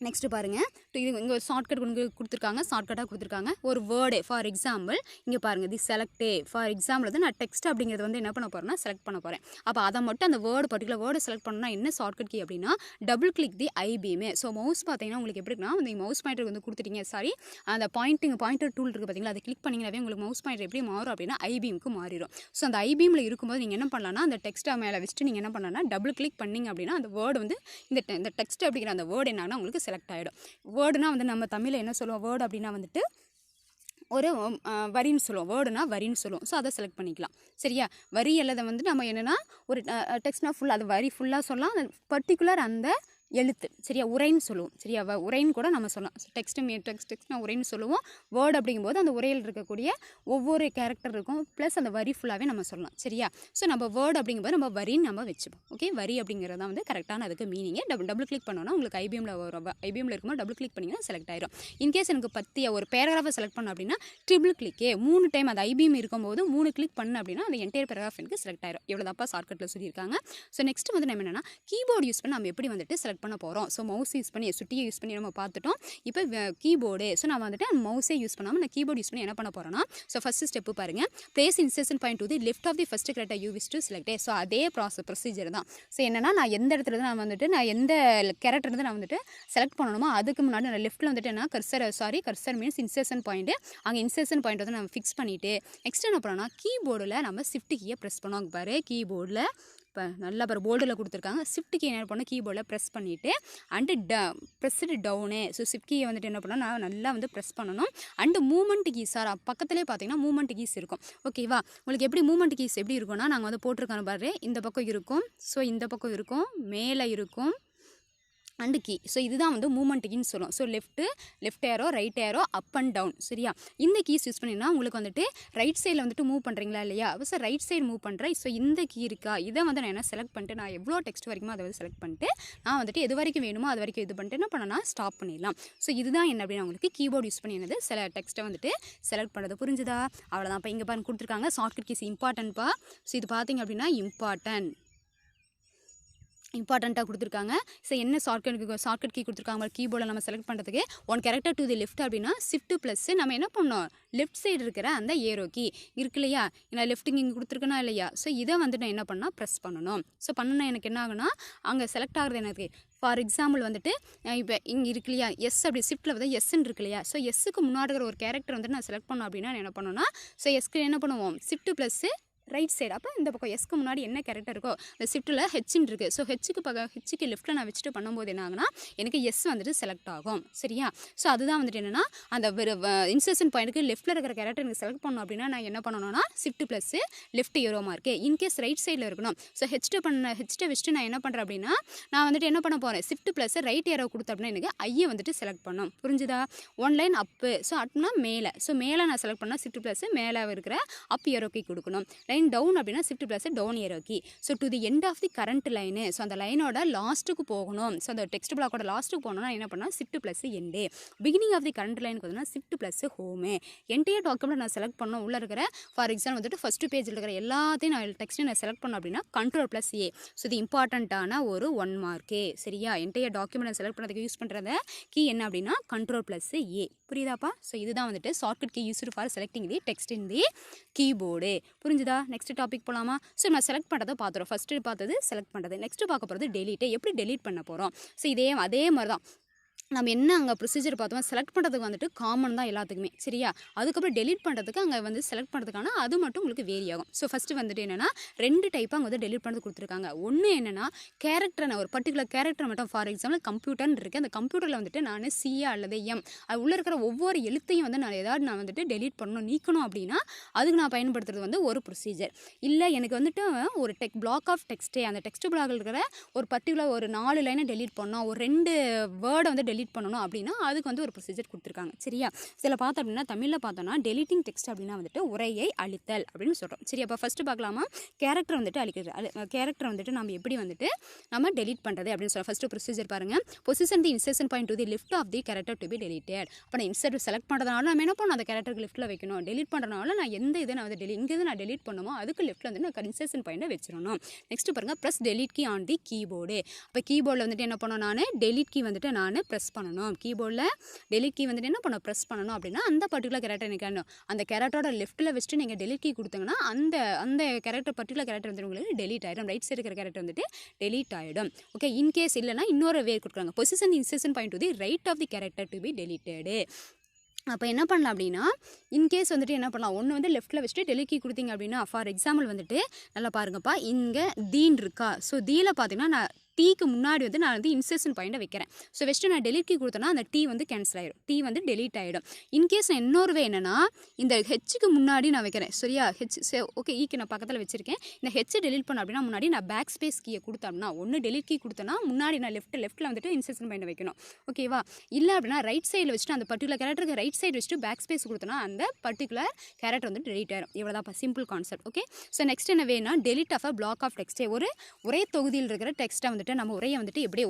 நெக்ஸ்ட்டு பாருங்கள், இது இங்கே ஒரு ஷார்ட்கட் கொடுத்துருக்காங்க, ஷார்ட்கட்டாக கொடுத்துருக்காங்க. ஒரு வேர்டு ஃபார் எக்ஸாம்பிள் இங்கே பாருங்கள், தி செலக்டே ஃபார் எக்ஸாம்பிள் வந்து நான் டெக்ஸ்ட் அப்படிங்கிறது வந்து என்ன பண்ண போகிறேன்னா செலக்ட் பண்ண போகிறேன். அப்போ அதை மட்டும் அந்த பர்டிகுலர் வேர்டு செலக்ட் பண்ணணும்னா என்ன ஷார்ட்கட் கீ அப்படின்னா டபுள் கிளிக் தி ஐபீமே. ஸோ மவுஸ் பார்த்தீங்கன்னா உங்களுக்கு எப்படி இருக்குன்னா இந்த மவுஸ் பாயிண்டர் வந்து கொடுத்துட்டீங்க, சாரி அந்த பாயிண்டர் டூல் இருக்குது பார்த்தீங்களா, அதை கிளிக் பண்ணிங்கனாவே உங்களுக்கு மவுஸ் பாயிண்டர் எப்படி மாறும் அப்படின்னா ஐபீமுக்கு மாறிடும். ஸோ அந்த ஐபீமில் இருக்கும்போது நீங்கள் என்ன பண்ணலாம்னா அந்த டெக்ஸ்ட்டை மேலே வச்சுட்டு நீங்கள் என்ன பண்ணலாம்னா டபுள் கிளிக் பண்ணிங்க அப்படின்னா அந்த வேர்டு வந்து இந்த டெக்ஸ்ட் அப்படிங்கிற அந்த வேர்டு என்னன்னா உங்களுக்கு செலக்ட் ஆகிடும். வேர்டுனா வந்து நம்ம தமிழில் என்ன சொல்லுவோம், வேர்டு அப்படின்னா வந்துட்டு ஒரு வரின்னு சொல்லுவோம், வேர்டுனா வரின்னு சொல்லுவோம். ஸோ அதை செலக்ட் பண்ணிக்கலாம். சரியா? வரி அல்லதை வந்து நம்ம என்னென்னா ஒரு டெக்ஸ்ட்னா ஃபுல்லாக அது வரி ஃபுல்லாக சொல்லலாம், அந்த பர்டிகுலர் அந்த எழுத்து சரியா, உரைன்னு சொல்லுவோம் சரியா, உரைன்னு கூட நம்ம சொல்லலாம். டெக்ஸ்ட்னா உரைன்னு சொல்லுவோம். வேர்டு அப்படிங்கும்போது அந்த உரையில் இருக்கக்கூடிய ஒவ்வொரு கேரக்டர் இருக்கும், ப்ளஸ் அந்த வரி ஃபுல்லாகவே நம்ம சொல்லலாம் சரியா. ஸோ நம்ம வேர்டு அப்படிங்கும்போது நம்ம வரின்னு நம்ம வச்சுப்போம். ஓகே, வரி அப்படிங்கிறது தான் வந்து கரெக்டான அதுக்கு மீனிங்கே. டபுள் கிளிக் பண்ணோன்னா உங்களுக்கு ஐபிஎம்மில் இருக்கும்போது டபுள் கிளிக் பண்ணிங்கன்னா செலக்ட் ஆயிரும். இன்கேஸ் எனக்கு பற்றிய ஒரு பேராகிராஃபை செலக்ட் பண்ண அப்படின்னா ட்ரிபிள் கிளிக்கே 3 டைம் அது ஐபிஎம் இருக்கும்போது 3 கிளிக் பண்ண அப்படின்னா அந்த என்டையர் பேராகிராஃப் எனக்கு செலக்ட் ஆயிரும். எவ்வளோதாப்பா ஷார்ட்கட்டில் சொல்லியிருக்காங்க. ஸோ நெக்ஸ்ட் வந்து நம்ம என்னென்னா கீபோர்டு யூஸ் பண்ணி நம்ம எப்படி வந்துட்டு செலக்ட் பண்ண போகிறோம். ஸோ மவுஸ் யூஸ் பண்ணி சுட்டியை யூஸ் பண்ணி நம்ம பார்த்துட்டோம். இப்போ கீபோர்டு, ஸோ நான் வந்துட்டு மவுஸே யூஸ் பண்ணாமல் நான் கீபோர்டு யூஸ் பண்ணி என்ன பண்ண போகிறேன்னா, ஸோ ஃபஸ்ட்டு ஸ்டெப்பு பாருங்கள், place insertion point to the left of the first character you wish to select. So அதே ப்ரொசீஜர் தான். ஸோ என்னன்னா நான் எந்த இடத்துல நான் வந்துட்டு நான் எந்த கேரக்டர் வந்து நான் வந்துட்டு செலக்ட் பண்ணணுமோ அதுக்கு முன்னாடி நான் லெஃப்ட்டில் வந்துட்டு என்ன கர்சர் மீன்ஸ் இன்சர்ஷன் பாயிண்ட், அங்கே இன்சர்ஷன் பாயிண்ட் வந்து நம்ம ஃபிக்ஸ் பண்ணிவிட்டு நெக்ஸ்ட் என்ன பண்ணோம்னா கீபோர்டில் நம்ம ஷிஃப்ட் கீயை ப்ரெஸ் பண்ணுவாங்க பாரு. கீபோர்டில் இப்போ நல்லா பாரு போர்டில் கொடுத்துருக்காங்க. ஷிஃப்ட் கீ என்ன பண்ணால் கீபோர்டில் ப்ரெஸ் பண்ணிவிட்டு and pressed down. So shift கீயை வந்துட்டு என்ன பண்ணால் நான் நல்லா வந்து ப்ரெஸ் பண்ணணும். அண்டு மூமெண்ட் கீஸ் பக்கத்துலேயே பார்த்தீங்கன்னா மூமெண்ட் கீஸ் இருக்கும். ஓகேவா, உங்களுக்கு எப்படி மூமெண்ட் கீஸ் எப்படி இருக்கும்னா நாங்கள் வந்து போட்டிருக்கோம் பாரு, இந்த பக்கம் இருக்கும், ஸோ இந்த பக்கம் இருக்கும், மேலே இருக்கும் அண்டு கீ. ஸோ இதுதான் வந்து மூமெண்ட் கீன்னு சொல்லுவோம். So left arrow, right arrow, up and down சரியா. இந்த கீஸ் யூஸ் பண்ணினா உங்களுக்கு வந்துட்டு ரைட் சைடில் வந்துட்டு மூவ் பண்ணுறீங்களா இல்லையா, ஸோ ரைட் சைடு மூவ் பண்ணுறேன். ஸோ இந்த கீ இருக்கா, இதை வந்து நான் என்ன செலக்ட் பண்ணிட்டு நான் எவ்வளோ டெக்ஸ்ட் வரைக்குமோ அதை வந்து செலக்ட் பண்ணிட்டு நான் வந்துட்டு எது வரைக்கும் வேணுமோ அது வரைக்கும் இது பண்ணிட்டு என்ன பண்ணனா ஸ்டாப் பண்ணிடலாம். ஸோ இதுதான் என்ன அப்படின்னா உங்களுக்கு கீபோர்டு யூஸ் பண்ணி என்னது சில டெக்ஸ்ட்டை வந்துட்டு செலக்ட் பண்ணுறது. புரிஞ்சுதா? அவ்வளோதான். இப்போ இங்கே பாருங்க கொடுத்துருக்காங்க ஷார்ட்கட் கீஸ் இம்பார்ட்டன்ட்பா. ஸோ இது பார்த்தீங்க அப்படின்னா இம்பார்ட்டண்ட்டாக கொடுத்துருக்காங்க. ஸோ என்ன ஷார்ட்கட் கீ கொடுத்துருக்காங்க கீபோர்டில் நம்ம செலக்ட் பண்ணுறதுக்கு one character to the left அப்படின்னா ஷிஃப்ட் ப்ளஸ் நம்ம என்ன பண்ணோம் லெஃப்ட் சைடு இருக்கிற அந்த ஏரோ கீ இருக்கு இல்லையா, நான் லெஃப்ட்டுங்க இங்கே கொடுத்துருக்கேனா இல்லையா, ஸோ இதை வந்து நான் என்ன பண்ணால் ப்ரெஸ் பண்ணணும். ஸோ பண்ணனா எனக்கு என்ன ஆகுனா அங்கே செலக்ட் ஆகுறது எனக்கு ஃபார் எக்ஸாம்பிள் வந்துட்டு இப்போ இங்கே இருக்கு இல்லையா எஸ் அப்படி ஷிஃப்ட்டில் வந்து எஸ்ன்னு இருக்கு இல்லையா, ஸோ எஸ்ஸுக்கு முன்னாடி இருக்கிற ஒரு கேரக்டர் வந்துட்டு நான் செலக்ட் பண்ணோம் அப்படின்னா என்ன பண்ணணும்னா ஸோ எஸ்க்கு என்ன பண்ணுவோம் ஷிஃப்ட் ப்ளஸ்ஸு ரைட் சைடு. அப்போ இந்த பக்கம் எஸ்க்கு முன்னாடி என்ன கேரக்டர் இருக்கோ இந்த ஷிஃப்ட்டில் ஹெச்ன்னு இருக்குது. ஸோ ஹெச்சுக்கு லெஃப்ட்டில் நான் வச்சுட்டு பண்ணும்போது என்ன ஆகுனா எனக்கு எஸ் வந்துட்டு செலக்ட் ஆகும் சரியா. ஸோ அதுதான் வந்துட்டு என்னென்னா அந்த இன்சர்ஷன் பாயிண்ட்டுக்கு லெஃப்ட்டில் இருக்கிற கேரக்டர் எனக்கு செலக்ட் பண்ணணும் அப்படின்னா நான் என்ன பண்ணணும்னா shift plus left aero mark. In case right சைடில் இருக்கணும். ஸோ ஹெச்ட்டை வச்சுட்டு நான் என்ன பண்ணுறேன் அப்படின்னா நான் வந்துட்டு என்ன பண்ண போகிறேன் ஷிஃப்ட் ப்ளஸ் ரைட் ஏரோ கொடுத்தேன் அப்படின்னா எனக்கு ஐயை வந்துட்டு செலக்ட் பண்ணும். புரிஞ்சுதா? ஒன் லைன் அப்பு, ஸோ அப்படின்னா மேலே, ஸோ மேலே நான் செலக்ட் பண்ணால் ஷிஃப்ட் ப்ளஸ் மேலே இருக்கிற அப் ஏரோக்கி கொடுக்கணும். லைன் டவுன் அப்படின்னா shift plus down arrow key. So to the end of the current line, so அந்த லைனோட லாஸ்ட்டுக்கு போகணும். ஸோ அந்த டெக்ஸ்ட் பிளாக்கோட லாஸ்ட்டுக்கு போகணும்னா என்ன பண்ணால் shift plus end. Beginning of the current லைனுக்கு வந்து shift plus home. Entire document நான் செலக்ட் பண்ணணும் உள்ளே இருக்கிற ஃபார் எக்ஸாம்பிள் வந்துட்டு ஃபஸ்ட்டு பேஜில் இருக்கிற எல்லாத்தையும் நான் டெக்ஸ்ட்டை நான் செலக்ட் பண்ணோம் அப்படின்னா கண்ட்ரோல் ப்ளஸ் ஏ. ஸோ இது இம்பார்ட்டண்ட்டான ஒரு 1 மார்க்கு சரியா. என்டையர் டாக்குமெண்ட் செலக்ட் பண்ணுறதுக்கு யூஸ் பண்ணுறத கீ என்ன அப்படின்னா கண்ட்ரோல் ப்ளஸ் ஏ. புரியுதாப்பா? ஸோ இதுதான் வந்துட்டு shortcut key used for selecting the text in the keyboard. புரிஞ்சுதா? நெக்ஸ்ட் டாபிக் போகலாமா? ஸோ நம்ம செலக்ட் பண்ணுறதை பார்த்துறோம். ஃபஸ்ட்டு பார்த்தது செலக்ட் பண்ணுறது. நெக்ஸ்ட்டு பார்க்க போகிறது டெலீட்டு. எப்படி டெலீட் பண்ண போகிறோம். ஸோ அதே மாதிரி தான் நம்ம என்ன அங்கே ப்ரொசீஜர் பார்த்தோம் செலக்ட் பண்ணுறதுக்கு வந்துட்டு காமன் தான் எல்லாத்துக்குமே சரியா. அதுக்கப்புறம் டெலீட் பண்ணுறதுக்கு அங்கே வந்து செலக்ட் பண்ணுறதுக்கான அது மட்டும் உங்களுக்கு வேரி ஆகும். ஸோ ஃபஸ்ட்டு வந்துட்டு என்னென்னா 2 டைப்பாக அங்கே வந்து டெலீட் பண்ணுறது கொடுத்துருக்காங்க. ஒன்று என்னென்னா கேரக்டரை ஒரு பர்டிகுலர் கேரக்டர் மட்டும் ஃபார் எக்ஸாம்பிள் கம்ப்யூட்டர்னு இருக்குது. அந்த கம்ப்யூட்டரில் வந்துட்டு நான் சிஏ அல்லது எம் அது உள்ளே இருக்கிற ஒவ்வொரு எழுத்தையும் வந்து நான் வந்துட்டு டெலீட் பண்ணணும் நீக்கணும் அப்படின்னா அதுக்கு நான் பயன்படுத்துறது வந்து ஒரு ப்ரொசீஜர். இல்லை எனக்கு வந்துட்டு ஒரு பிளாக் ஆஃப் டெக்ஸ்ட்டே அந்த டெக்ஸ்ட் பிளாகில் இருக்கிற ஒரு பர்டிகுலர் ஒரு 4 லைனை டெலீட் பண்ணோம், ஒரு 2 வேர்டை வந்து டெலீட் பண்ணணும் அப்படின்னா அதுக்கு வந்து ஒரு ப்ரொசீஜர் கொடுத்துருக்காங்க சரியா. இதில் பார்த்தோம் அப்படின்னா தமிழில் பார்த்தோன்னா டெலிட்டிங் டெக்ஸ்ட் அப்படின்னா வந்துட்டு உரையை அழித்தல் அப்படின்னு சொல்கிறோம் சரி. அப்போ ஃபஸ்ட்டு பார்க்கலாமா கேரக்டர் வந்துட்டு அழிக்கிறது. கேரக்டர் வந்துட்டு நம்ம எப்படி வந்துட்டு நம்ம டெலீட் பண்ணுறது அப்படின்னு சொல்ல ஃபஸ்ட்டு ப்ரொசீஜர் பாருங்கள். Position the insertion point to the left of the character to be deleted. அப்போ நான் இன்சர்ட் செலக்ட் பண்ணுறதுனால நம்ம என்ன பண்ணணும் அந்த கேரக்டருக்கு லெஃப்ட்டில் வைக்கணும். டெலீட் பண்ணுறதுனால நான் எந்த இதை நான் வந்து இங்கே நான் டெலீட் பண்ணுமோ அதுக்கு லெஃப்ட்டில் வந்து நான் இன்சர்ஷன் பாயிண்ட்டை வச்சிடணும். நெக்ஸ்ட் பாருங்கள் press delete key on the keyboard. அப்போ கீபோர்டில் வந்துட்டு என்ன பண்ணணும் நான் டெலீட் கீ வந்துட்டு நான் ப்ரெஸ் பண்ணணும். கீபோர்டில் டெலிட் கீ வந்துட்டு என்ன பண்ணணும் ப்ரெஸ் பண்ணணும் அப்படின்னா அந்த பர்டிகுலர் கேரக்டர் எனக்கு அந்த கேரக்டரோட லெஃப்ட்டில் வச்சுட்டு நீங்கள் டெலிட் கீ கொடுத்தீங்கன்னா அந்த கேரக்டர் பர்டிகுலர் கேரக்டர் வந்து உங்களுக்கு டெலிட் ஆகிடும். ரைட் சைடு இருக்கிற கேரக்டர் வந்துட்டு டெலிட் ஆகிடும். ஓகே, இன்கேஸ் இல்லைனா இன்னொரு வே கொடுக்குறாங்க position insertion point to the right of the character to be deleted. அப்போ என்ன பண்ணலாம் அப்படின்னா இன்கேஸ் வந்துட்டு என்ன பண்ணலாம் ஒன்று வந்து லெஃப்ட்டில் வச்சுட்டு டெலிட் கீ கொடுத்தீங்க அப்படின்னா ஃபார் எக்ஸாம்பிள் வந்துட்டு நல்லா பாருங்கப்பா இங்கே தீன் இருக்கா. ஸோ தீல பார்த்தீங்கன்னா நான் டீக்கு முன்னாடி வந்து நான் வந்து இன்சர்ஷன் பாயிண்ட்டை வைக்கிறேன். ஸோ வச்சுட்டு நான் டெலிட் கீ கொடுத்தேன்னா அந்த டி வந்து கேன்சல் ஆயிடும், டி வந்து டெலிட் ஆகிடும். இன்கேஸ் நான் இன்னொரு வே என்னன்னா இந்த ஹெச்சுக்கு முன்னாடி நான் வைக்கிறேன். சரியா, ஹெச் ஓகே ஈக்கு நான் பக்கத்தில் வச்சிருக்கேன். இந்த ஹெச்சை டெலிட் பண்ண அப்படின்னா முன்னாடி நான் பேக் ஸ்பேஸ் கீயை கொடுத்தேன்னா ஒன்று டெலிட் கீ கொடுத்தேன்னா முன்னாடி நான் லெஃப்ட்டில் வந்துட்டு இன்சர்ஷன் பாயிண்ட் வைக்கணும். ஓகேவா, இல்லை அப்படின்னா ரைட் சைடில் வச்சுட்டு அந்த பர்டிகுலர் கேரக்டருக்கு ரைட் சைடு வச்சுட்டு பேக் ஸ்பேஸ் கொடுத்தோன்னா அந்த பர்டிகுலர் கேரக்டர் வந்து டெலிட் ஆயிடும். இவ்வளோதான் simple concept. Okay, so next என்ன வேணும்னா delete of a block of டெக்ஸ்ட்டே. ஒரே தொகுதியில் இருக்கிற டெக்ஸ்ட்டை வந்துட்டு நம்ம உரையை வந்துட்டு எப்படி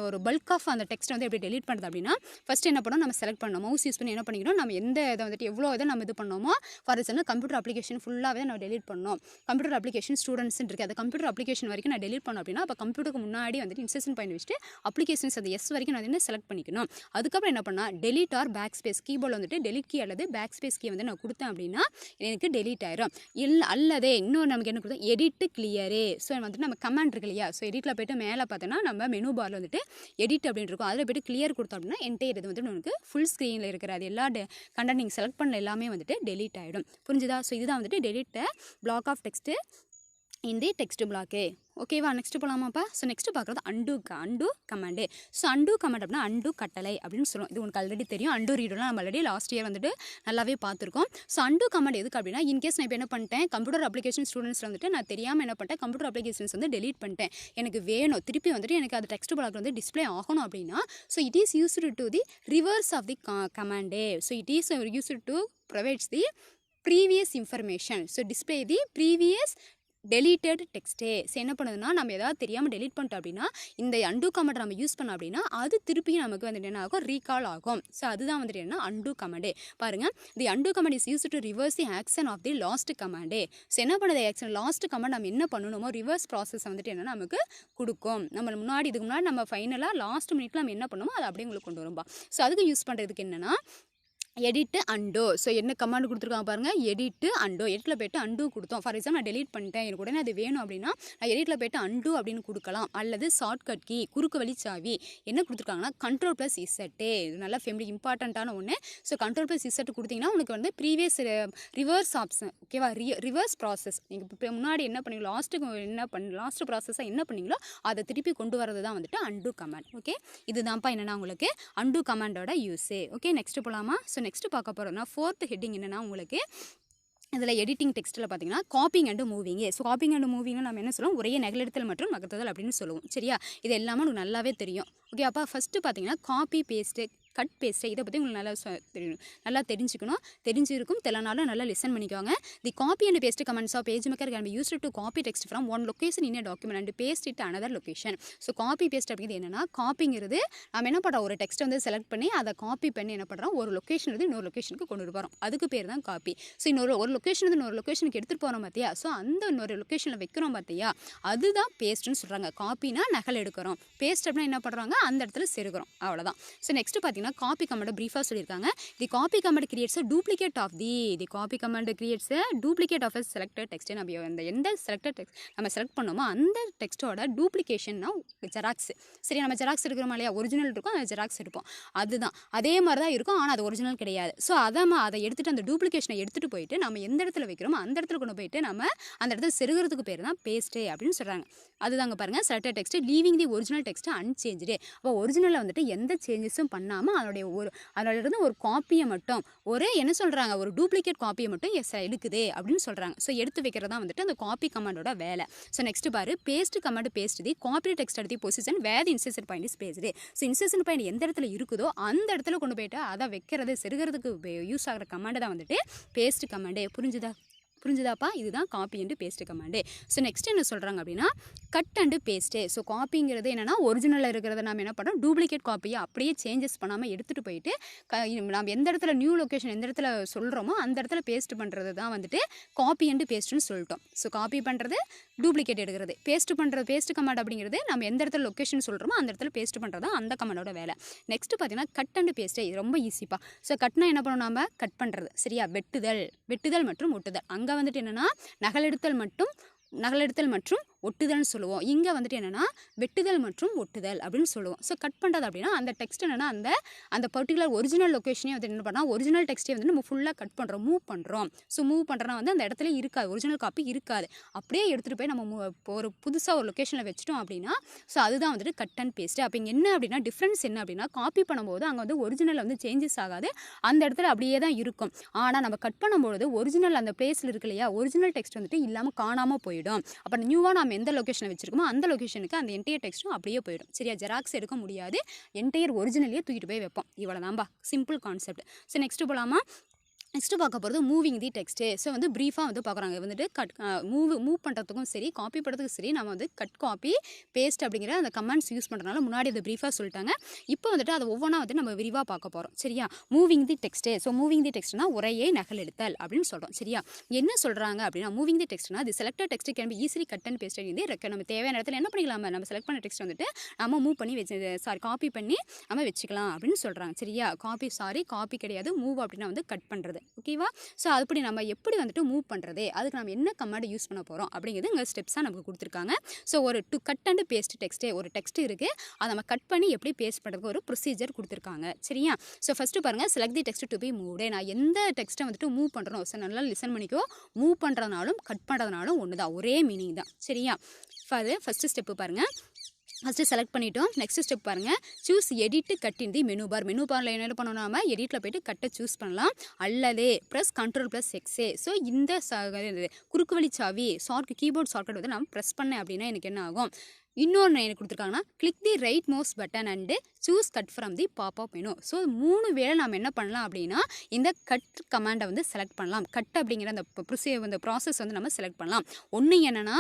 ஒரு பல்க் ஆஃப் அந்த டெக்ஸ்ட்டை வந்து எப்படி டெலிட் பண்ணுறது அப்படின்னா ஃபஸ்ட் என்ன பண்ணணும், நம்ம செலக்ட் பண்ணணும். மவுஸ் யூஸ் பண்ணி என்ன பண்ணிக்கணும், நம்ம எந்த இதை வந்துட்டு எவ்வளோ இதை நம்ம இது பண்ணோமோ, ஃபார் எக்ஸாம்பிள் கம்ப்யூட்டர் அப்ளிகேஷன் ஃபுல்லாகவே நம்ம டெலிட் பண்ணோம். கம்ப்யூட்டர் அப்ளிகேஷன் ஸ்டூடெண்ட்ஸ் இருக்குது, அந்த கம்ப்யூட்டர் அப்ளிகேஷன் வரைக்கும் நான் டெலிட் பண்ணோம் அப்படின்னா அப்போ கம்ப்யூட்டருக்கு முன்னாடி வந்துட்டு இன்சர்ஷன் பாயிண்ட் வச்சுட்டு அப்ளிகேஷன்ஸ் அது எஸ் வரைக்கும் நான் என்ன செலக்ட் பண்ணிக்கணும். அதுக்கப்புறம் என்ன பண்ணால் டெலிட் ஆர் பேக் ஸ்பேஸ் கீபோர்டில் வந்துட்டு டெலிட் கீ அல்லது பேக் ஸ்பேஸ் கீ வந்து நான் கொடுத்தேன் அப்படின்னா எனக்கு டெலிட் ஆயிரும். அல்லதே இன்னொரு நமக்கு என்ன கொடுத்தோம், எடிட் கிளியரு. ஸோ வந்துட்டு நம்ம கமாண்ட் இருக்கு இல்லையா, ஸோ எடிட்டில் போய்ட்டு மேலே பார்த்தோன்னா நம்ம மெனு பாரில் வந்துட்டு எடிட் அப்படின்னு இருக்கும், அதில் போய்ட்டு கிளியர் கொடுத்தோம் அப்படின்னா என்டையர் இது வந்துட்டு நமக்கு ஃபுல் ஸ்க்ரீனில் இருக்கிற அது எல்லா கண்டென்ட் நீங்கள் செலக்ட் பண்ண எல்லாமே வந்துட்டு டெலிட் ஆகிடும். புரிஞ்சுதா? ஸோ இதுதான் வந்துட்டு டெலிட் பிளாக் ஆஃப் டெக்ஸ்ட்டு இந்த டெக்ஸ்ட் பிளாக்கு. ஓகேவா, நெக்ஸ்ட் போகலாமாப்பா. ஸோ நெக்ஸ்ட் பார்க்குறது and command. So and command அப்படின்னா அண்டு கட்டளை அப்படின்னு சொல்லுவோம். இது உனக்கு ஆல்ரெடி தெரியும். அண்டு ரீடெலாம் நம்ம ஆல்ரெடி லாஸ்ட் இயர் வந்துட்டு நல்லாவே பார்த்துருக்கோம். ஸோ அண்டு கமாண்ட் எதுக்கு அப்படின்னா இன்கேஸ் நான் இப்போ என்ன பண்ணிட்டேன், கம்ப்யூட்டர் அப்ளிகேஷன் ஸ்டூடெண்ட்ஸில் வந்துட்டு நான் தெரியாமல் என்ன பண்ணிட்டேன், கம்ப்யூட்டர் அப்ளிகேஷன்ஸ் வந்து டெலிட் பண்ணிட்டேன், எனக்கு வேணும் திருப்பி வந்துட்டு எனக்கு அது டெக்ஸ்ட் பிளாக் வந்து டிஸ்பிளே ஆகணும் அப்படின்னா so it is used to the reverse of the கமாண்டே. So it is used to provides the previous information. So display the previous deleted டெக்ஸ்ட்டே. ஸோ என்ன பண்ணுதுன்னா நம்ம ஏதாவது தெரியாமல் டெலிட் பண்ணிட்டோம் அப்படின்னா இந்த அண்டு கமெண்ட் நம்ம யூஸ் பண்ணோம் அப்படின்னா அது திருப்பி நமக்கு வந்துட்டு என்ன ஆகும், ரீகால் ஆகும். ஸோ அதுதான் வந்துட்டு என்ன அண்டு கமெண்டே. பாருங்கள், the undo command is use to reverse the action of the last கமெண்டே. ஸோ என்ன பண்ணுது ஆக்ஷன் லாஸ்ட் கமெண்ட் நம்ம என்ன பண்ணணுமோ ரிவர்ஸ் ப்ராசஸ் வந்துட்டு என்ன நமக்கு கொடுக்கும். நம்ம இதுக்கு முன்னாடி நம்ம ஃபைனலாக லாஸ்ட் மினிட்ல நம்ம என்ன பண்ணணுமோ அதை அப்படியே உங்களுக்கு கொண்டு வரும்பா. ஸோ அதுக்கு யூஸ் பண்ணுறதுக்கு என்னென்னா எடிட்டு அண்டோ. ஸோ என்ன கமாண்ட் கொடுத்துருக்காங்க பாருங்கள், எடிட்டு அண்டோ. எடிட்டில் போய்ட்டு அண்டு கொடுத்தோம். ஃபார் எக்ஸாம்பிள் நான் டெலிட் பண்ணிட்டேன், எனக்கு உடனே அது வேணும் அப்படின்னா நான் எடிட்டில் போய்ட்டு அண்டு அப்படின்னு கொடுக்கலாம். அல்லது ஷார்ட்கட் கீ குறுக்கு வழி சாவி என்ன கொடுத்துருக்காங்கன்னா Ctrl+Z. இது நல்லா ஃபேமிலி இம்பார்ட்டண்ட்டான ஒன்று. ஸோ Ctrl+Z கொடுத்தீங்கன்னா உனக்கு வந்து ப்ரீவியஸ் ரிவர்ஸ் ஆப்ஷன். ஓகேவா, ரிவர்ஸ் ப்ராசஸ் நீங்கள் இப்போ முன்னாடி என்ன பண்ணீங்களோ லாஸ்ட் ப்ராசஸாக என்ன பண்ணீங்களோ அதை திருப்பி கொண்டு வரது தான் வந்துட்டு அண்டு கமாண்ட். ஓகே, இதுதான்ப்பா என்னென்னா உங்களுக்கு அண்டு கமாண்டோட யூஸே. ஓகே, நெக்ஸ்ட் போகலாமா. ஸோ நெக்ஸ்ட் பார்க்க போகிறோம்னா ஃபோர்த் ஹெட்டிங் என்னென்னா உங்களுக்கு இதில் எடிட்டிங் டெக்ஸ்ட்டில் பார்த்தீங்கன்னா copying and moving. So copying and மூவிங்னு நம்ம என்ன சொல்லுவோம், உரையை நகலெடுத்தல் மற்றும் நகர்த்துதல் அப்படின்னு சொல்லுவோம். சரியா, இது எல்லாமே உங்களுக்கு நல்லாவே தெரியும். ஓகே அப்பா, ஃபஸ்ட்டு பார்த்தீங்கன்னா காப்பி பேஸ்ட்டு கட் பேஸ்ட்டு இதை பற்றி உங்களுக்கு நல்லா தெரிஞ்சிருக்கும். தெரியலனாலும் நல்லா லிசன் பண்ணிக்கோங்க. The copy and paste commands of page maker can be used to copy text from one location in a document and paste it another location. So copy paste அப்படிங்கிறது என்னன்னா, காப்பிங்கிறது நம்ம என்ன பண்ணுறோம், ஒரு டெக்ஸ்ட் வந்து செலக்ட் பண்ணி அதை காப்பி பண்ணி என்ன பண்ணுறோம், ஒரு லொகேஷன் வந்து இன்னொரு லொகேஷனுக்கு கொண்டு போகிறோம். அதுக்கு பேர் தான் காப்பி. ஸோ ஒரு லொகேஷன் வந்து இன்னொரு லொகேஷனுக்கு எடுத்துகிட்டு போகிறோம் பார்த்தியா, ஸோ அந்த இன்னொரு லொகேஷனில் வைக்கிறோம் பார்த்தியா, அதுதான் பேஸ்ட்னு சொல்கிறாங்க. காப்பினா நகல் எடுக்கிறோம், பேஸ்ட் அப்படின்னா என்ன பண்ணுறாங்க, அந்த இடத்துல செருகிறோம், அவ்வளோதான். ஸோ நெக்ஸ்ட் பார்த்தீங்கன்னா காப்பி கமெண்ட் பிரீஃபாக சொல்லியிருக்காங்க. The copy command creates duplicate of the copy command creates duplicate of selected text. நம்ம எந்த செலக்டட் டெக்ஸ்ட் நம்ம செலக்ட் பண்ணோமோ அந்த டெக்ஸ்ட்டோட டூப்ளிகேஷன்னா ஜெராக்ஸ். சரி, நம்ம ஜெராக்ஸ் எடுக்கிறோமா இல்லையா, ஒரிஜினல் இருக்கும், அந்த ஜெராக்ஸ் எடுப்போம், அதுதான் அதே மாதிரி தான் இருக்கும், ஆனால் அது ஒரிஜினல் கிடையாது. ஸோ அதை எடுத்துகிட்டு அந்த டூப்ளிகேஷனை எடுத்துகிட்டு போயிட்டு நம்ம எந்த இடத்துல வைக்கிறோமோ அந்த இடத்துல கொண்டு போயிட்டு நம்ம அந்த இடத்துல செருகிறதுக்கு பேர் தான் பேஸ்ட்டு அப்படின்னு சொல்கிறாங்க. அதுதாங்க பாருங்கள், selected text leaving the original text unchanged. அப்போ ஒரிஜினலில் வந்துட்டு எந்த சேஞ்சஸும் பண்ணாமல் அதோட இருந்து ஒரு காப்பியை மட்டும் என்ன சொல்கிறாங்க, ஒரு டூப்ளிகேட் காப்பியை மட்டும் எடுக்குது அப்படின்னு சொல்கிறாங்க. ஸோ எடுத்து வைக்கிறதா வந்துட்டு அந்த காப்பி கமாண்டோட வேலை. ஸோ நெக்ஸ்ட் பாரு, paste command paste the copy text எடுத்து position where the insertion point is pasted. So insertion point எந்த இடத்துல இருக்குதோ அந்த இடத்துல கொண்டு போயிட்டு அதை வைக்கிறது செருகிறதுக்கு யூஸ் ஆகிற கமாண்டு தான் வந்துட்டு பேஸ்ட் கமாண்டு. புரிஞ்சுதாப்பா, இதுதான் copy and paste command. So next என்ன சொல்கிறாங்க அப்படின்னா கட் அண்டு பேஸ்ட்டு. ஸோ காப்பிங்கிறது என்னென்னா ஒரிஜினலில் இருக்கிறத நம்ம என்ன பண்ணுறோம், டூப்ளிகேட் காப்பியை அப்படியே சேஞ்சஸ் பண்ணாமல் எடுத்துகிட்டு போயிட்டு நம்ம எந்த இடத்துல நியூ லொக்கேஷன் எந்த இடத்துல சொல்கிறோமோ அந்த இடத்துல பேஸ்ட் பண்ணுறது தான் வந்துட்டு காப்பி அண்டு பேஸ்ட்டுன்னு சொல்லிட்டோம். ஸோ காப்பி பண்ணுறது, டூப்ளிகேட் எடுக்கிறது, பேஸ்ட் கமாண்ட் அப்படிங்கிறது நம்ம எந்த இடத்துல லொக்கேஷன் சொல்கிறோமோ அந்த இடத்துல பேஸ்ட் பண்ணுறது தான் அந்த கமாண்டோட வேலை. நெக்ஸ்ட் பார்த்தீங்கன்னா கட் அண்டு பேஸ்ட்டு. இது ரொம்ப ஈஸிப்பா. ஸோ கட்னா என்ன பண்ணணும், நம்ம கட் பண்ணுறது. சரியா, வெட்டுதல் மற்றும் ஒட்டுதல். அங்கே வந்துட்டு என்னென்னா நகலெடுத்தல் மற்றும் ஒட்டுதல்னு சொல்லுவோம். இங்கே வந்துட்டு என்னென்னா வெட்டுதல் மற்றும் ஒட்டுதல் அப்படின்னு சொல்லுவோம். ஸோ கட் பண்ணுறது அப்படின்னா அந்த டெக்ஸ்ட் என்னென்னா அந்த பர்டிகுலர் ஒரிஜினல் லொக்கேஷனே வந்து என்ன பண்ணால் ஒரிஜினல் டெக்ஸ்ட்டே வந்து நம்ம ஃபுல்லாக கட் பண்ணுறோம், மூவ் பண்ணுறோம். ஸோ மூவ் பண்ணுறோன்னா வந்து அந்த இடத்துல இருக்காது, ஒரிஜினல் காப்பி இருக்காது. அப்படியே எடுத்துகிட்டு போய் நம்ம ஒரு புதுசாக ஒரு லொக்கேஷனில் வச்சிட்டோம் அப்படின்னா ஸோ அதுதான் வந்துட்டு கட் அண்ட் பேஸ்ட். அப்போ இங்கே என்ன அப்படின்னா டிஃப்ரென்ஸ் என்ன அப்படின்னா காப்பி பண்ணும்போது அங்கே வந்து ஒரிஜினல் வந்து சேஞ்சஸ் ஆகாது, அந்த இடத்துல அப்படியே தான் இருக்கும். ஆனால் நம்ம கட் பண்ணும்போது ஒரிஜினல் அந்த பிளேஸில் இருக்கு இல்லையா, ஒரிஜினல் டெக்ஸ்ட் வந்துட்டு இல்லாமல் காணாமல் போயிடும். அப்போ நியூவாக நம்ம எந்த லொக்கேஷனில் வச்சிருக்கோமோ அந்த லொக்கேஷனுக்கு அந்த என்டையர் டெக்ஸ்ட்டும் அப்படியே போயிடும். சரியா, ஜெராக்ஸ் எடுக்க முடியாது, என்டையர் ஒரிஜினலே தூக்கிட்டு போய் வைப்போம். இவ்வளோதான்பா, சிம்பிள் கான்செப்ட். ஸோ நெக்ஸ்ட்டு போகலாமா? நெக்ஸ்ட்டு பார்க்க போகிறது மூவிங் தி டெக்ஸ்ட்டு. ஸோ வந்து ப்ரீஃபாக வந்து பார்க்குறாங்க வந்துட்டு மூவ் பண்ணுறதுக்கும் சரி காப்பி பண்ணுறதுக்கும் சரி நம்ம வந்து கட் காப்பி பேஸ்ட் அப்படிங்கிற அந்த கமெண்ட்ஸ் யூஸ் பண்ணுறதுனால முன்னாடி அதை ப்ரீஃபாக சொல்லிட்டாங்க. இப்போ வந்துட்டு அதை ஒவ்வொன்றா வந்து நம்ம விரிவாக பார்க்க போகிறோம். சரியா, moving the text. So moving the டெக்ஸ்ட்னா உரையை நகலெடுத்தல் அப்படின்னு சொல்கிறோம். சரியா, என்ன சொல்கிறாங்க அப்படின்னா மூவிங் தி டெக்ஸ்ட்னா the selected text can be easily cut and paste வந்து நம்ம தேவையான இடத்துல என்ன பண்ணிக்கலாம், நம்ம செலக்ட் பண்ண டெக்ஸ்ட் வந்துட்டு நம்ம மூவ் பண்ணி காப்பி பண்ணி நம்ம வச்சுக்கலாம் அப்படின்னு சொல்கிறாங்க. சரியா, காப்பி கிடையாது, மூவ் அப்படின்னா வந்து கட் பண்ணுறது. ஓகேவா, ஸோ அதுபடி நம்ம எப்படி வந்துட்டு மூவ் பண்ணுறது, அதுக்கு நம்ம என்ன கமாண்ட் யூஸ் பண்ண போகிறோம் அப்படிங்கிறது இங்கே ஸ்டெப்ஸாக நமக்கு கொடுத்துருக்காங்க. ஸோ ஒரு கட் அண்ட் பேஸ்ட் டெக்ஸ்ட்டு, ஒரு டெக்ஸ்ட் இருக்குது, அதை நம்ம கட் பண்ணி எப்படி பேஸ்ட் பண்ணுறதுக்கு ஒரு ப்ரொசீஜர் கொடுத்துருக்காங்க. சரியா, ஸோ ஃபஸ்ட்டு பாருங்கள், select the text to be moved. நான் எந்த டெக்ஸ்ட்டை வந்துட்டு மூவ் பண்ணுறோம், ஸோ நல்லா லிசன் பண்ணிக்கோ. மூவ் பண்ணுறதுனாலும் கட் பண்ணுறதுனாலும் ஒன்று தான், ஒரே மீனிங் தான். சரியா, ஃபஸ்ட்டு ஸ்டெப்பு பாருங்கள். ஃபஸ்ட்டு செலக்ட் பண்ணிட்டோம். நெக்ஸ்ட் ஸ்டெப் பாருங்கள், choose edit cut in the menu bar. Menu பாரில் என்ன பண்ணணும், நம்ம எடிட்டில் போய்ட்டு கட்டை சூஸ் பண்ணலாம், அல்லது ப்ரெஸ் Ctrl+X. ஸோ இந்த குறுக்கு வழி சாவி கீபோர்ட் ஷார்ட்கட் வந்து நம்ம ப்ரெஸ் பண்ணேன் அப்படின்னா எனக்கு என்ன ஆகும், இன்னொன்று என்ன கொடுத்துருக்காங்கன்னா click the right mouse button and choose cut from the pop-up menu. So 3 வேளை நம்ம என்ன பண்ணலாம் அப்படின்னா இந்த கட் கமாண்டை வந்து செலக்ட் பண்ணலாம். கட் அப்படிங்கிற அந்த ப்ராசஸ் வந்து நம்ம செலக்ட் பண்ணலாம். ஒன்று என்னென்னா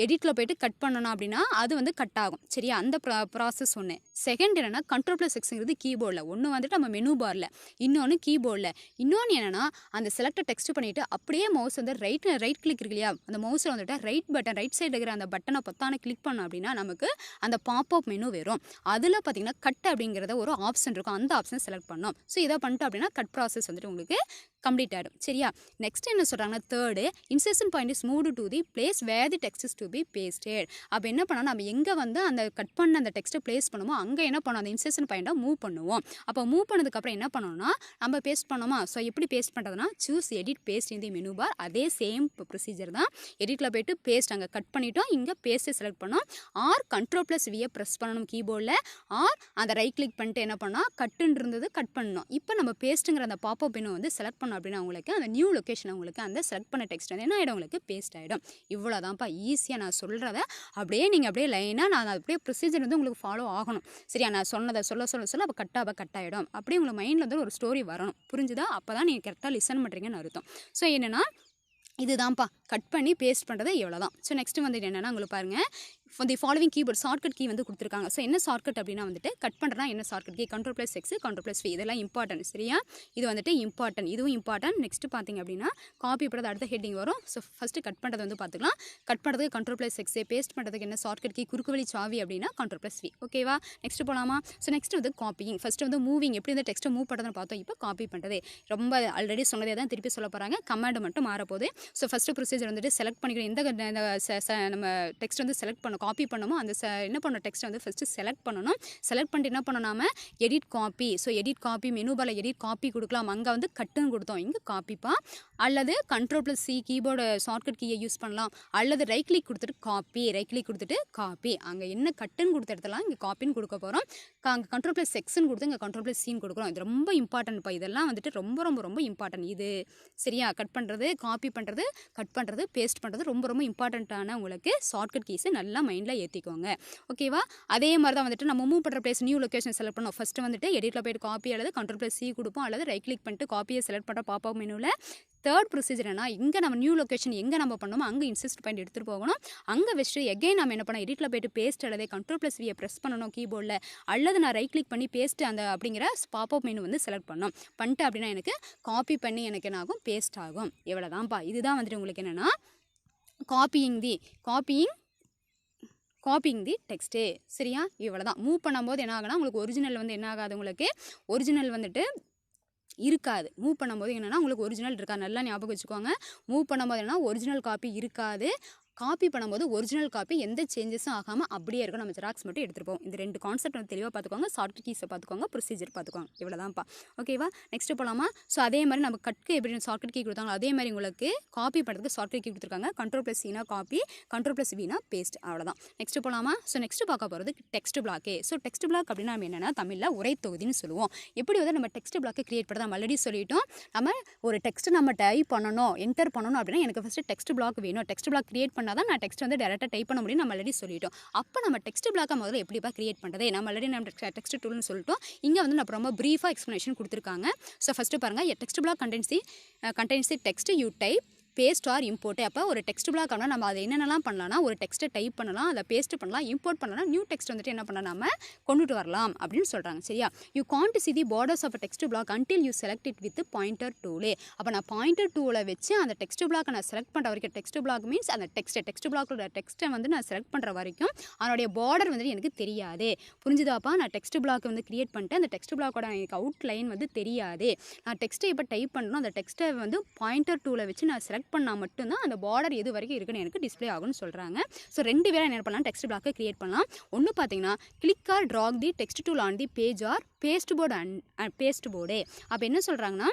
எடிட்டில் போய்ட்டு கட் பண்ணணும் அப்படின்னா அது வந்து கட் ஆகும். சரியா, அந்த ப்ராசஸ் ஒன்று. செகண்ட் என்னென்னா Ctrl+Xங்கிறது கீபோர்டில், ஒன்று வந்துட்டு நம்ம மெனு பாரில், இன்னொன்று கீபோர்டில். இன்னொன்று என்னென்னா அந்த செலக்டை டெக்ஸ்ட் பண்ணிவிட்டு அப்படியே மவுஸ் வந்து ரைட் கிளிக் இருக்கு இல்லையா, அந்த மவுஸில் வந்துட்டு ரைட் சைடு இருக்கிற அந்த பட்டனை பொத்தான கிளிக் பண்ணோம் அப்படின்னா நமக்கு அந்த பாப்அப் மெனு வரும். அதில் பார்த்தீங்கன்னா கட் அப்படிங்கிறத ஒரு ஆப்ஷன் இருக்கும், அந்த ஆப்ஷன் செலக்ட் பண்ணோம். ஸோ இதை பண்ணிட்டு அப்படின்னா கட் ப்ராசஸ் வந்துட்டு உங்களுக்கு கம்ப்ளீட் ஆகிடும். சரியா, நெக்ஸ்ட் என்ன சொல்கிறாங்கன்னா third, insertion point is moved to the place where the text is to be pasted. அப்போ என்ன பண்ணோம், நம்ம எங்கே வந்து அந்த கட் பண்ண அந்த டெக்ஸ்ட்டை பிளேஸ் பண்ணுமோ அங்கே என்ன பண்ணோம், அந்த இன்சர்ஷன் பாயிண்ட்டை மூவ் பண்ணுவோம். அப்போ மூவ் பண்ணதுக்கப்புறம் என்ன பண்ணோம்னா நம்ம பேஸ்ட் பண்ணோமா. ஸோ எப்படி பேஸ்ட் பண்ணுறதுனா choose edit paste in the menu bar. அதே சேம் ப்ரொசீஜர் தான். எடிட்டில் போய்ட்டு பேஸ்ட் அங்கே கட் பண்ணிட்டோம், இங்கே பேஸ்ட்டை செலக்ட் பண்ணோம். ஆர் Ctrl+V ப்ரெஸ் பண்ணணும் கீபோர்டில், ஆர் அந்த ரைட் கிளிக் பண்ணிட்டு என்ன பண்ணால் கட்டுன்னு இருந்தது கட் பண்ணணும். இப்போ நம்ம பேஸ்ட்டுங்கிற அந்த பாப்அப் மெனு வந்து செலக்ட் பண்ணோம் அப்படின்னா உங்களுக்கு அந்த நியூ லொக்கேஷன் உங்களுக்கு அந்த செலக்ட் பண்ண டெக்ஸ்ட் வந்து என்ன ஆகிடும், உங்களுக்கு பேஸ்ட் ஆகிடும். இவ்வளோதான்ப்பா, ஈஸியாக நான் சொல்கிறத அப்படியே நீங்கள் அப்படியே லைனாக நான் அப்படியே ப்ரொசீஜர் வந்து உங்களுக்கு ஃபாலோ ஆகணும். சரியா, நான் சொன்னதை சொல்ல அப்போ கட் ஆகிடும். அப்படியே உங்களுக்கு மைண்டில் வந்து ஒரு ஸ்டோரி வரணும். புரிஞ்சுதா, அப்போ தான் நீங்கள் கரெக்டாக லிசன் பண்ணுறீங்கன்னு அர்த்தம். ஸோ என்னென்னா இதுதான்ப்பா கட் பண்ணி பேஸ்ட் பண்ணுறது இவ்வளோ தான். ஸோ நெக்ஸ்ட்டு வந்து என்னென்னா உங்களுக்கு பாருங்கள், the following keyboard shortcut key வந்து கொடுத்துருக்காங்க. ஸோ என்ன ஷார்ட்கட் அப்படின்னா வந்துட்டு கட் பண்ணுறதுனா என்ன ஷார்ட்கட் கீ, Ctrl+X Ctrl+V, இதெல்லாம் இம்பார்ட்டன்ட். சரியா, இது வந்துட்டு இம்பார்ட்டன்ட், இதுவும் இம்பார்ட்டன்ட். நெக்ஸ்ட்டு பார்த்தீங்க அப்படின்னா காப்பி பண்ணுறது அடுத்த ஹெட்டிங் வரும். ஸோ ஃபஸ்ட்டு கட் பண்ணுறது வந்து பார்த்துக்கலாம். கட் பண்ணுறதுக்கு Ctrl+X, பேஸ்ட் பண்ணுறதுக்கு என்ன ஷார்ட்கட் கீ குறுக்கு வழி சாவி அப்படின்னா Ctrl+V. ஓகேவா, நெக்ஸ்ட்டு போகலாமா. ஸோ நெக்ஸ்ட் வந்து காப்பிங். ஃபஸ்ட்டு வந்து மூவிங், எப்படி இந்த டெக்ஸ்ட்டை மூவ் பண்ணுறதுன்னு பார்த்தோம். இப்போ காப்பி பண்ணுறது ரொம்ப ஆல்ரெடி சொன்னதே தான் திருப்பி சொல்ல போகிறாங்க, கமாண்ட் மட்டும் மாறப்போகுது. ஸோ ஃபஸ்ட்டு ப்ரொசீஜர் வந்துட்டு செலக்ட் பண்ணிக்கிறோம். நம்ம டெக்ஸ்ட் வந்து செலக்ட் பண்ணோம், காப்பி பண்ணோமோ அந்த என்ன பண்ண டெக்ஸ்ட்டை வந்து ஃபஸ்ட்டு செலக்ட் பண்ணணும். செலக்ட் பண்ணிட்டு என்ன பண்ணணும், நாம edit copy. So edit copy menu பாரில் எடிட் காப்பி கொடுக்கலாம். அங்கே வந்து கட்டுன்னு கொடுத்தோம், இங்கே காப்பிப்பா. அல்லது Ctrl+C கீபோர்டு ஷார்ட்கட் கீயை யூஸ் பண்ணலாம். அல்லது ரைட் கிளிக் கொடுத்துட்டு காப்பி. அங்கே என்ன கட்டுன்னு கொடுத்த இடத்துல இங்கே காப்பின்னு கொடுக்க போகிறோம். அங்கே Ctrl+Xன்னு கொடுத்து இங்கே Ctrl+Cன்னு கொடுக்குறோம். இது ரொம்ப இம்பார்ட்டன்ட்ப்பா, இதெல்லாம் வந்துட்டு ரொம்ப ரொம்ப ரொம்ப இம்பார்ட்டன்ட் இது. சரியா, கட் பண்ணுறது, காப்பி பண்ணுறது, கட் பண்ணுறது, பேஸ்ட் பண்ணுறது ரொம்ப ரொம்ப இம்பார்ட்டண்ட்டான உங்களுக்கு ஷார்ட்கட் கீஸை நல்லா மைண்டில் ஏற்றிக்கோங்க. ஓகேவா, அதே மாதிரி தான் வந்துட்டு நம்ம மூவ் பண்ணுற பிளேஸ் நியூ லொக்கேஷன் செலக்ட் பண்ணோம். ஃபஸ்ட்டு வந்துட்டு எடிட்டில் போய்ட்டு காப்பி அல்லது Ctrl+C கொடுப்போம், அல்லது ரைட் கிளிக் பண்ணிட்டு காப்பியை செலக்ட் பண்ணுற பாப்அப் மெனுவில். தேர்ட் ப்ரொசீஜர் என்ன, இங்கே நம்ம நியூ லொக்கேஷன் எங்கே நம்ம பண்ணோமோ அங்கே இன்சர்ட் பாயிண்ட் எடுத்துகிட்டு போகணும். அங்கே வச்சுட்டு எகைன் நம்ம என்ன பண்ணோம், எடிட்டில் போய்ட்டு பேஸ்ட் அல்லது Ctrl+V ப்ரெஸ் பண்ணணும் கீபோர்டில், அல்லது நான் ரைட் கிளிக் பண்ணி பேஸ்ட் அந்த அப்படிங்கிற பாப்அப் மெனு வந்து செலக்ட் பண்ணோம். பண்ணிட்டு அப்படின்னா எனக்கு காப்பி எனக்கு என்ன ஆகும், பேஸ்ட் ஆகும். எவ்வளோதான்ப்பா, இதுதான் வந்துட்டு உங்களுக்கு என்னென்னா காப்பிங் தி டெக்ஸ்ட்டு. சரியா, இவ்வளோ தான். மூவ் பண்ணும்போது என்ன ஆகுனா உங்களுக்கு ஒரிஜினல் வந்து என்ன ஆகாது, உங்களுக்கு ஒரிஜினல் வந்துட்டு இருக்காது. மூவ் பண்ணும்போது என்னென்னா உங்களுக்கு ஒரிஜினல் இருக்காது, நல்லா ஞாபகம் வச்சுக்கோங்க. மூவ் பண்ணும்போது என்னன்னா ஒரிஜினல் காப்பி இருக்காது. காப்பி பண்ணும்போது ஒரிஜினல் காப்பி எந்த சேஞ்சஸும் ஆகாமல் அப்படியே இருக்கும். நம்ம ஜெராக்ஸ் மட்டும் எடுத்துருப்போம். இந்த 2 கான்செப்ட் வந்து தெளிவாக பார்த்துக்கோங்க. ஷார்ட்கட் கீஸை பார்த்துக்கோங்க, ப்ரொசீஜர் பார்த்துக்கோங்க. இவ்வளோதான்ப்பா. ஓகேவா? நெக்ஸ்ட்டு போகலாமா? ஸோ அதே மாதிரி நம்ம கட்க்கு எப்படி ஷார்ட்கட் கீ கொடுத்தாங்களோ அதே மாதிரி உங்களுக்கு காப்பி பண்ணுறதுக்கு ஷார்ட்கட் கீ கொடுத்துருக்காங்க. Ctrl+Cனா காப்பி, Ctrl+Vனா பேஸ்ட். அவ்வளோதான். நெக்ஸ்ட்டு போகலாமா? ஸோ நெக்ஸ்ட்டு பார்க்க போகிறது டெக்ஸ்ட் பிளாக்கே. ஸோ டெக்ஸ்ட் பிளாக் அப்படின்னா நம்ம என்னென்னா தமிழில் உரை தொகுதின்னு சொல்லுவோம். எப்படி வந்து நம்ம டெக்ஸ்ட் பிளாக்கை கிரியேட் பண்ணுறது நம்ம ஆல்ரெடி சொல்லிட்டோம். நம்ம ஒரு டெக்ஸ்ட் நம்ம டைப் பண்ணணும், என்டர் பண்ணணும் அப்படின்னா எனக்கு ஃபஸ்ட்டு டெக்ஸ்ட் பிளாக் வேணும். டெக்ஸ்ட் பிளாக் கிரியேட் பண்ணால் தான் நான் டெக்ஸ்ட் வந்து டேரெக்டாக டைப் பண்ண முடியும். நம்ம ஆல்ரெடி சொல்லிட்டோம். அப்போ நம்ம டெக்ஸ்ட் பிளாக்கை முதல்ல எப்படிப்பா கிரியேட் பண்ணுறது? நம்ம ஆல்ரெடி நம்ம டெக்ஸ்ட் டூல்னு சொல்லிட்டோம். இங்கே வந்து நம்ம ரொம்ப ப்ரீஃபாக எக்ஸ்ப்ளனேஷன் கொடுத்துருக்காங்க. ஸோ ஃபஸ்ட்டு பாருங்கள், text block contains the text you type, paste or import. அப்போ ஒரு டெக்ஸ்ட் பிளாக் அப்படின்னா நம்ம அதை என்னென்னலாம் பண்ணலாம்னா ஒரு டெக்ஸ்ட்டை டைப் பண்ணலாம், அதை பேஸ்ட் பண்ணலாம், இம்போர்ட் பண்ணலாம், நியூ டெக்ஸ்ட் வந்துட்டு என்ன பண்ணலாம் நம்ம கொண்டுட்டு வரலாம் அப்படின்னு சொல்கிறாங்க. சரியா? You can't see the borders of text block until you select it with pointer டூலே. அப்போ நான் பாயிண்டர் டூலை வச்சு அந்த டெக்ஸ்ட் பிளாக்கை நான் செலக்ட் பண்ணுற வரைக்கும், டெக்ஸ்ட் பிளாக் மீன்ஸ் அந்த டெக்ஸ்ட் பிளாக்கோட டெக்ஸ்ட்டை வந்து நான் செலக்ட் பண்ணுற வரைக்கும் அதனுடைய பார்டர் வந்துட்டு எனக்கு தெரியாது. புரிஞ்சுதாப்பா? நான் டெக்ஸ்ட் பிளாக் வந்து கிரியேட் பண்ணிட்டு அந்த டெக்ஸ்ட் பிளாக்கோட எனக்கு அவுட் லைன் வந்து தெரியாது. நான் டெக்ஸ்ட்டை இப்போ டைப் பண்ணணும், அந்த டெக்ஸ்ட்டை வந்து பாயிண்டர் டூலை வச்சு நான் செலக்ட் பண்ணால் மட்டும்தான் அந்த பார்டர் எது வரைக்கும் இருக்குன்னு எனக்கு டிஸ்பிளே ஆகும்னு சொல்கிறாங்க. ஸோ 2 வேலை என்ன பண்ணலாம், டெக்ஸ்ட் பிளாக்கை கிரியேட் பண்ணலாம். ஒன்று பார்த்தீங்கன்னா click or drag the text tool on the page or pasteboard. அப்போ என்ன சொல்கிறாங்கன்னா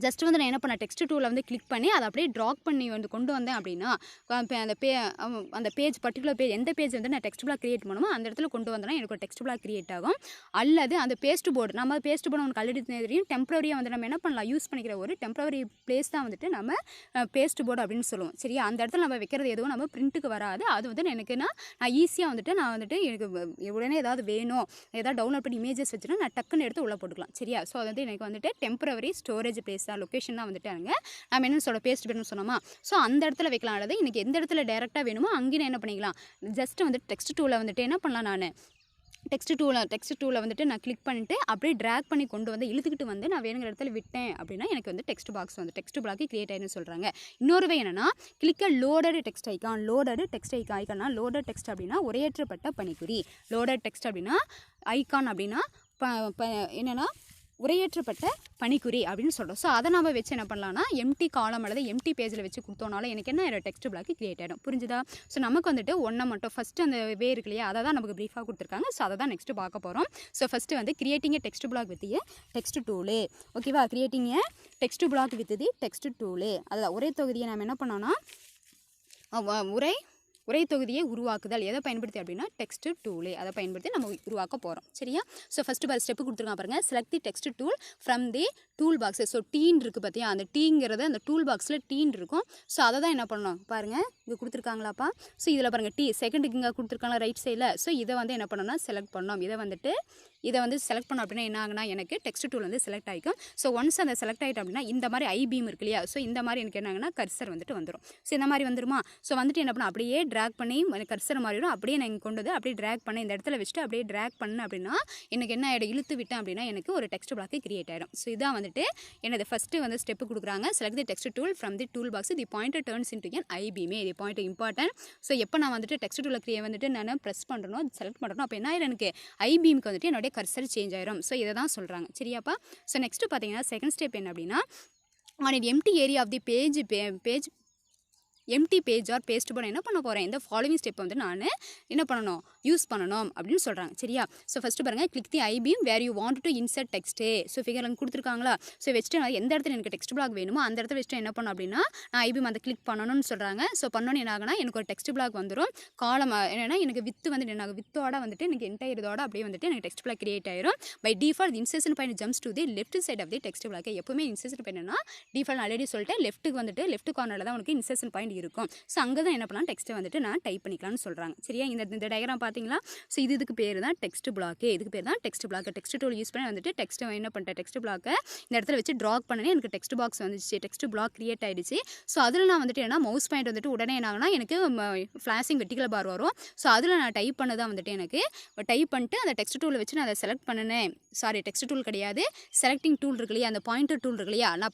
ஜஸ்ட் வந்து நான் என்ன பண்ணேன், டெக்ஸ்ட் டூவில் வந்து கிளிக் பண்ணி அதை அப்படியே ட்ராக் பண்ணி வந்து கொண்டு வந்தேன் அப்படின்னா அந்த பேஜ் பர்டிகுலர் பேஜ் எந்த பேஜ் வந்து நான் டெக்ஸ்ட் பிளாக் கிரியேட் பண்ணுமோ அந்த இடத்துல கொண்டு வந்தேன்னா எனக்கு ஒரு டெக்ஸ்ட் பிளாக் கிரியேட் ஆகும். அல்லது அந்த பேஸ்ட் போர்டு, நம்ம பேஸ்ட் போர்டு உங்களுக்கு ஆல்ரெடி தெரியும், டெம்பரரியாக வந்து நம்ம என்ன பண்ணலாம், யூஸ் பண்ணிக்கிற ஒரு டெம்பரரி பிளேஸ் தான் வந்துட்டு நம்ம பேஸ்ட் போர்டு அப்படின்னு சொல்லுவோம். சரியா? அந்த இடத்துல நம்ம வைக்கிறது எதுவும் நம்ம பிரிண்ட்டுக்கு வராது. அது வந்து எனக்குன்னா நான் ஈஸியாக வந்துட்டு எனக்கு உடனே ஏதாவது வேணும், ஏதாவது டவுன்லோட் பண்ணி இமேஜஸ் வச்சுன்னா நான் டக்குன்னு எடுத்து உள்ளே போட்டுக்கலாம். சரியா? ஸோ அது வந்து எனக்கு வந்துட்டு டெம்பரரி ஸ்டோரேஜ் பிளேஸ் தான், லொக்கேஷன் தான் வந்துட்டு அங்கே நம்ம என்ன சொல்ல பேஸ்ட் பண்ணணும்னு சொன்னோமா. ஸோ அந்த இடத்துல வைக்கலாம். அல்லது எனக்கு எந்த இடத்துல டேரெக்டாக வேணுமோ அங்கே என்ன பண்ணிக்கலாம், ஜஸ்ட் வந்துட்டு டெக்ஸ்ட் டூவில் வந்துட்டு என்ன பண்ணலாம், நான் டெக்ஸ்ட் டூவில் வந்துட்டு நான் கிளிக் பண்ணிட்டு அப்படியே ட்ராக் பண்ணி கொண்டு வந்து இழுத்துக்கிட்டு வந்து நான் வேணுங்கிற இடத்துல விட்டேன் அப்படின்னா எனக்கு வந்து டெக்ஸ்ட் பாக்ஸ் வந்து டெக்ஸ்ட் பிளாக் கிரியேட் ஆயிருன்னு சொல்கிறாங்க. இன்னொரு வே என்னன்னா click loaded text icon. Loaded text அப்படின்னா உரையேற்றப்பட்ட பணிக்குறி. லோடட் டெக்ஸ்ட் அப்படின்னா ஐக்கான் அப்படின்னா என்னென்னா உரையேற்றப்பட்ட பணிக்குறி அப்படின்னு சொல்கிறோம். ஸோ அதை நம்ம வச்சு என்ன பண்ணலாம்னா எம்டி காலம் அல்லது எம்டி பேஜில் வச்சு கொடுத்தோனாலும் எனக்கு என்ன டெக்ஸ்ட் பிளாக் கிரியேட் ஆகிடும். புரிஞ்சுதா? ஸோ நமக்கு வந்துட்டு ஒன்றை மட்டும் ஃபஸ்ட்டு அந்த வே இருக்கு இல்லையா, அதை தான் நமக்கு ப்ரீஃபாக கொடுத்துருக்காங்க. ஸோ அதை தான் நெக்ஸ்ட்டு பார்க்க போகிறோம். ஸோ ஃபஸ்ட்டு வந்து creating a text block with a text tool. ஓகேவா? Creating a text block with the text tool. அதில் உரை தொகுதியை நம்ம என்ன பண்ணோன்னா உரை தொகுதியை உருவாக்குதல் எதை பயன்படுத்தி அப்படின்னா டெக்ஸ்ட் டூலே, அதை பயன்படுத்தி நம்ம உருவாக்க போகிறோம். சரியா? ஸோ ஃபஸ்ட்டு ஸ்டெப்பு கொடுத்துருக்காங்க பாருங்கள். Select the text tool from the tool box. So டீன் இருக்குது பார்த்தியா, அந்த டீங்கிறது அந்த டூல் பாக்ஸில் டீன் இருக்கும். ஸோ அதை தான் என்ன பண்ணணும் பாருங்கள், இங்கே கொடுத்துருக்காங்களாப்பா. ஸோ இதில் பாருங்கள் டி செகண்டுக்கு இங்கே கொடுத்துருக்காங்களா ரைட் சைடில். ஸோ இதை வந்து என்ன பண்ணணும்னா செலக்ட் பண்ணணும். இதை வந்து செலக்ட் பண்ணோம் அப்படின்னா என்ன ஆகுனா எனக்கு டெக்ஸ்ட் டூல் வந்து செலக்ட் ஆகிக்கும். ஸோ ஒன்ஸ் அந்த செலக்ட் ஆகிட்டோம் அப்படின்னா இந்த மாதிரி ஐபீம் இருக்கு இல்லையா, ஸோ இந்த மாதிரி எனக்கு என்ன ஆகுனா கர்சர் வந்துட்டு வந்துடும். ஸோ இந்த மாதிரி வந்துருமா. ஸோ வந்துட்டு என்ன பண்ண அப்படியே ட்ராக் பண்ணி கர்சர் மாதிரி வரும். அப்படியே நான் கொண்டு வந்து அப்படியே ட்ராக் பண்ணி இந்த இடத்துல வச்சுட்டு அப்படியே ட்ராக் பண்ணேன் அப்படின்னா எனக்கு என்ன ஆகிடும், இழுத்து விட்டேன் அப்படின்னா எனக்கு ஒரு டெக்ஸ்ட் பிளாக் கிரியேட் ஆகிடும். ஸோ இதான் வந்துட்டு எனது ஃபஸ்ட்டு வந்து ஸ்டெப்பு கொடுக்குறாங்க. Select the text tool from the tool box. The pointer turns into an ஐபீமே. The point important. ஸோ எப்போ நான் வந்துட்டு டெக்ஸ்ட் டூலில் வந்துட்டு நான் ப்ரெஸ் பண்ணுறனோ செலக்ட் பண்ணுறனோ அப்போ என்ன ஆயிடும், எனக்கு ஐபீமுக்கு வந்துட்டு என்னுடைய கர்சர் சேஞ்ச் ஆயிடும். ஸோ இதை தான் சொல்கிறாங்க. சரியாப்பா? ஸோ நெக்ஸ்ட்டு பார்த்தீங்கன்னா செகண்ட் ஸ்டெப் என்ன அப்படின்னா on it empty area of the page empty page or pasteboard என்ன பண்ண போகிறேன், இந்த ஃபாலோவிங் ஸ்டெப் வந்து நான் என்ன பண்ணணும், யூஸ் பண்ணணும் அப்படின்னு சொல்கிறாங்க. சரியா? ஸோ ஃபஸ்ட்டு பாருங்கள், click the I beam where you want to insert text. So figure கொடுத்துருக்காங்களா. ஸோ வச்சுட்டு எந்த இடத்துல எனக்கு டெக்ஸ்ட் பிளாக் வேணுமோ அந்த இடத்துல வச்சுட்டு என்ன பண்ணணும் அப்படின்னா நான் ஐபீம் அந்த கிளிக் பண்ணணும்னு சொல்கிறாங்க. ஸோ பண்ணோன்னு என்ன ஆகுனா எனக்கு ஒரு டெக்ஸ்ட் பிளாக் வந்துடும். காலம் என்னென்னா எனக்கு வித்து வந்துட்டு என்ன வித்தோட வந்துட்டு எனக்கு என்டையர் இதோட அப்படியே வந்துட்டு எனக்கு டெக்ஸ்ட் பிளாக் கிரியேட் ஆயிரும். By default the insertion point jumps to the left side of the text block. எப்பவுமே இன்சர்ஷன் பாயிண்ட்னா டிஃபால்ட் ஆல்ரெடி சொல்லிட்டு லெஃப்ட்டுக்கு வந்துட்டு லெஃப்ட் கார்னரில் தான் உனக்கு இன்சர்ஷன் பாயிண்ட் இருக்கும். ஸோ அங்கே தான் என்ன பண்ணலாம், டெக்ஸ்ட்டை வந்துட்டு நான் டைப் பண்ணிக்கலாம்னு சொல்கிறாங்க. சரியா? இந்த டயக்ராம் பார்த்தீங்களா. ஸோ இதுக்கு பேர் தான் டெக்ஸ்ட் பிளாக்கு. இதுக்கு பேர் தான் text black. Text tool use பண்ணி வந்துட்டு டெக்ஸ்ட்டை என்ன பண்ணிட்டேன், டெக்ஸ்ட் பிளாக்கை இந்த இடத்துல வச்சு ட்ராக் பண்ணனே எனக்கு டெக்ஸ்ட் பாக்ஸ் வந்துச்சு, டெக்ஸ்ட் பிளாக் கிரியேட் ஆகிடுச்சு. ஸோ அதில் நான் வந்துட்டு என்ன மவுஸ் பாயிண்ட் வந்துட்டு உடனே என்ன ஆகுனா எனக்கு ஃப்ளாஷிங் வெர்டிகல் பார் வரும். ஸோ அதில் நான் டைப் பண்ணதான் வந்துட்டு எனக்கு டைப் பண்ணிட்டு அந்த டெக்ஸ்ட் டூலை வச்சு நான் அதை செலக்ட் பண்ணினேன். சாரி, டெக்ஸ்ட் டூல் கிடையாது, செலக்டிங் டூல் இருக்கு இல்லையா, அந்த பாயிண்டர் டூல் இருக்கு இல்லையா. நான்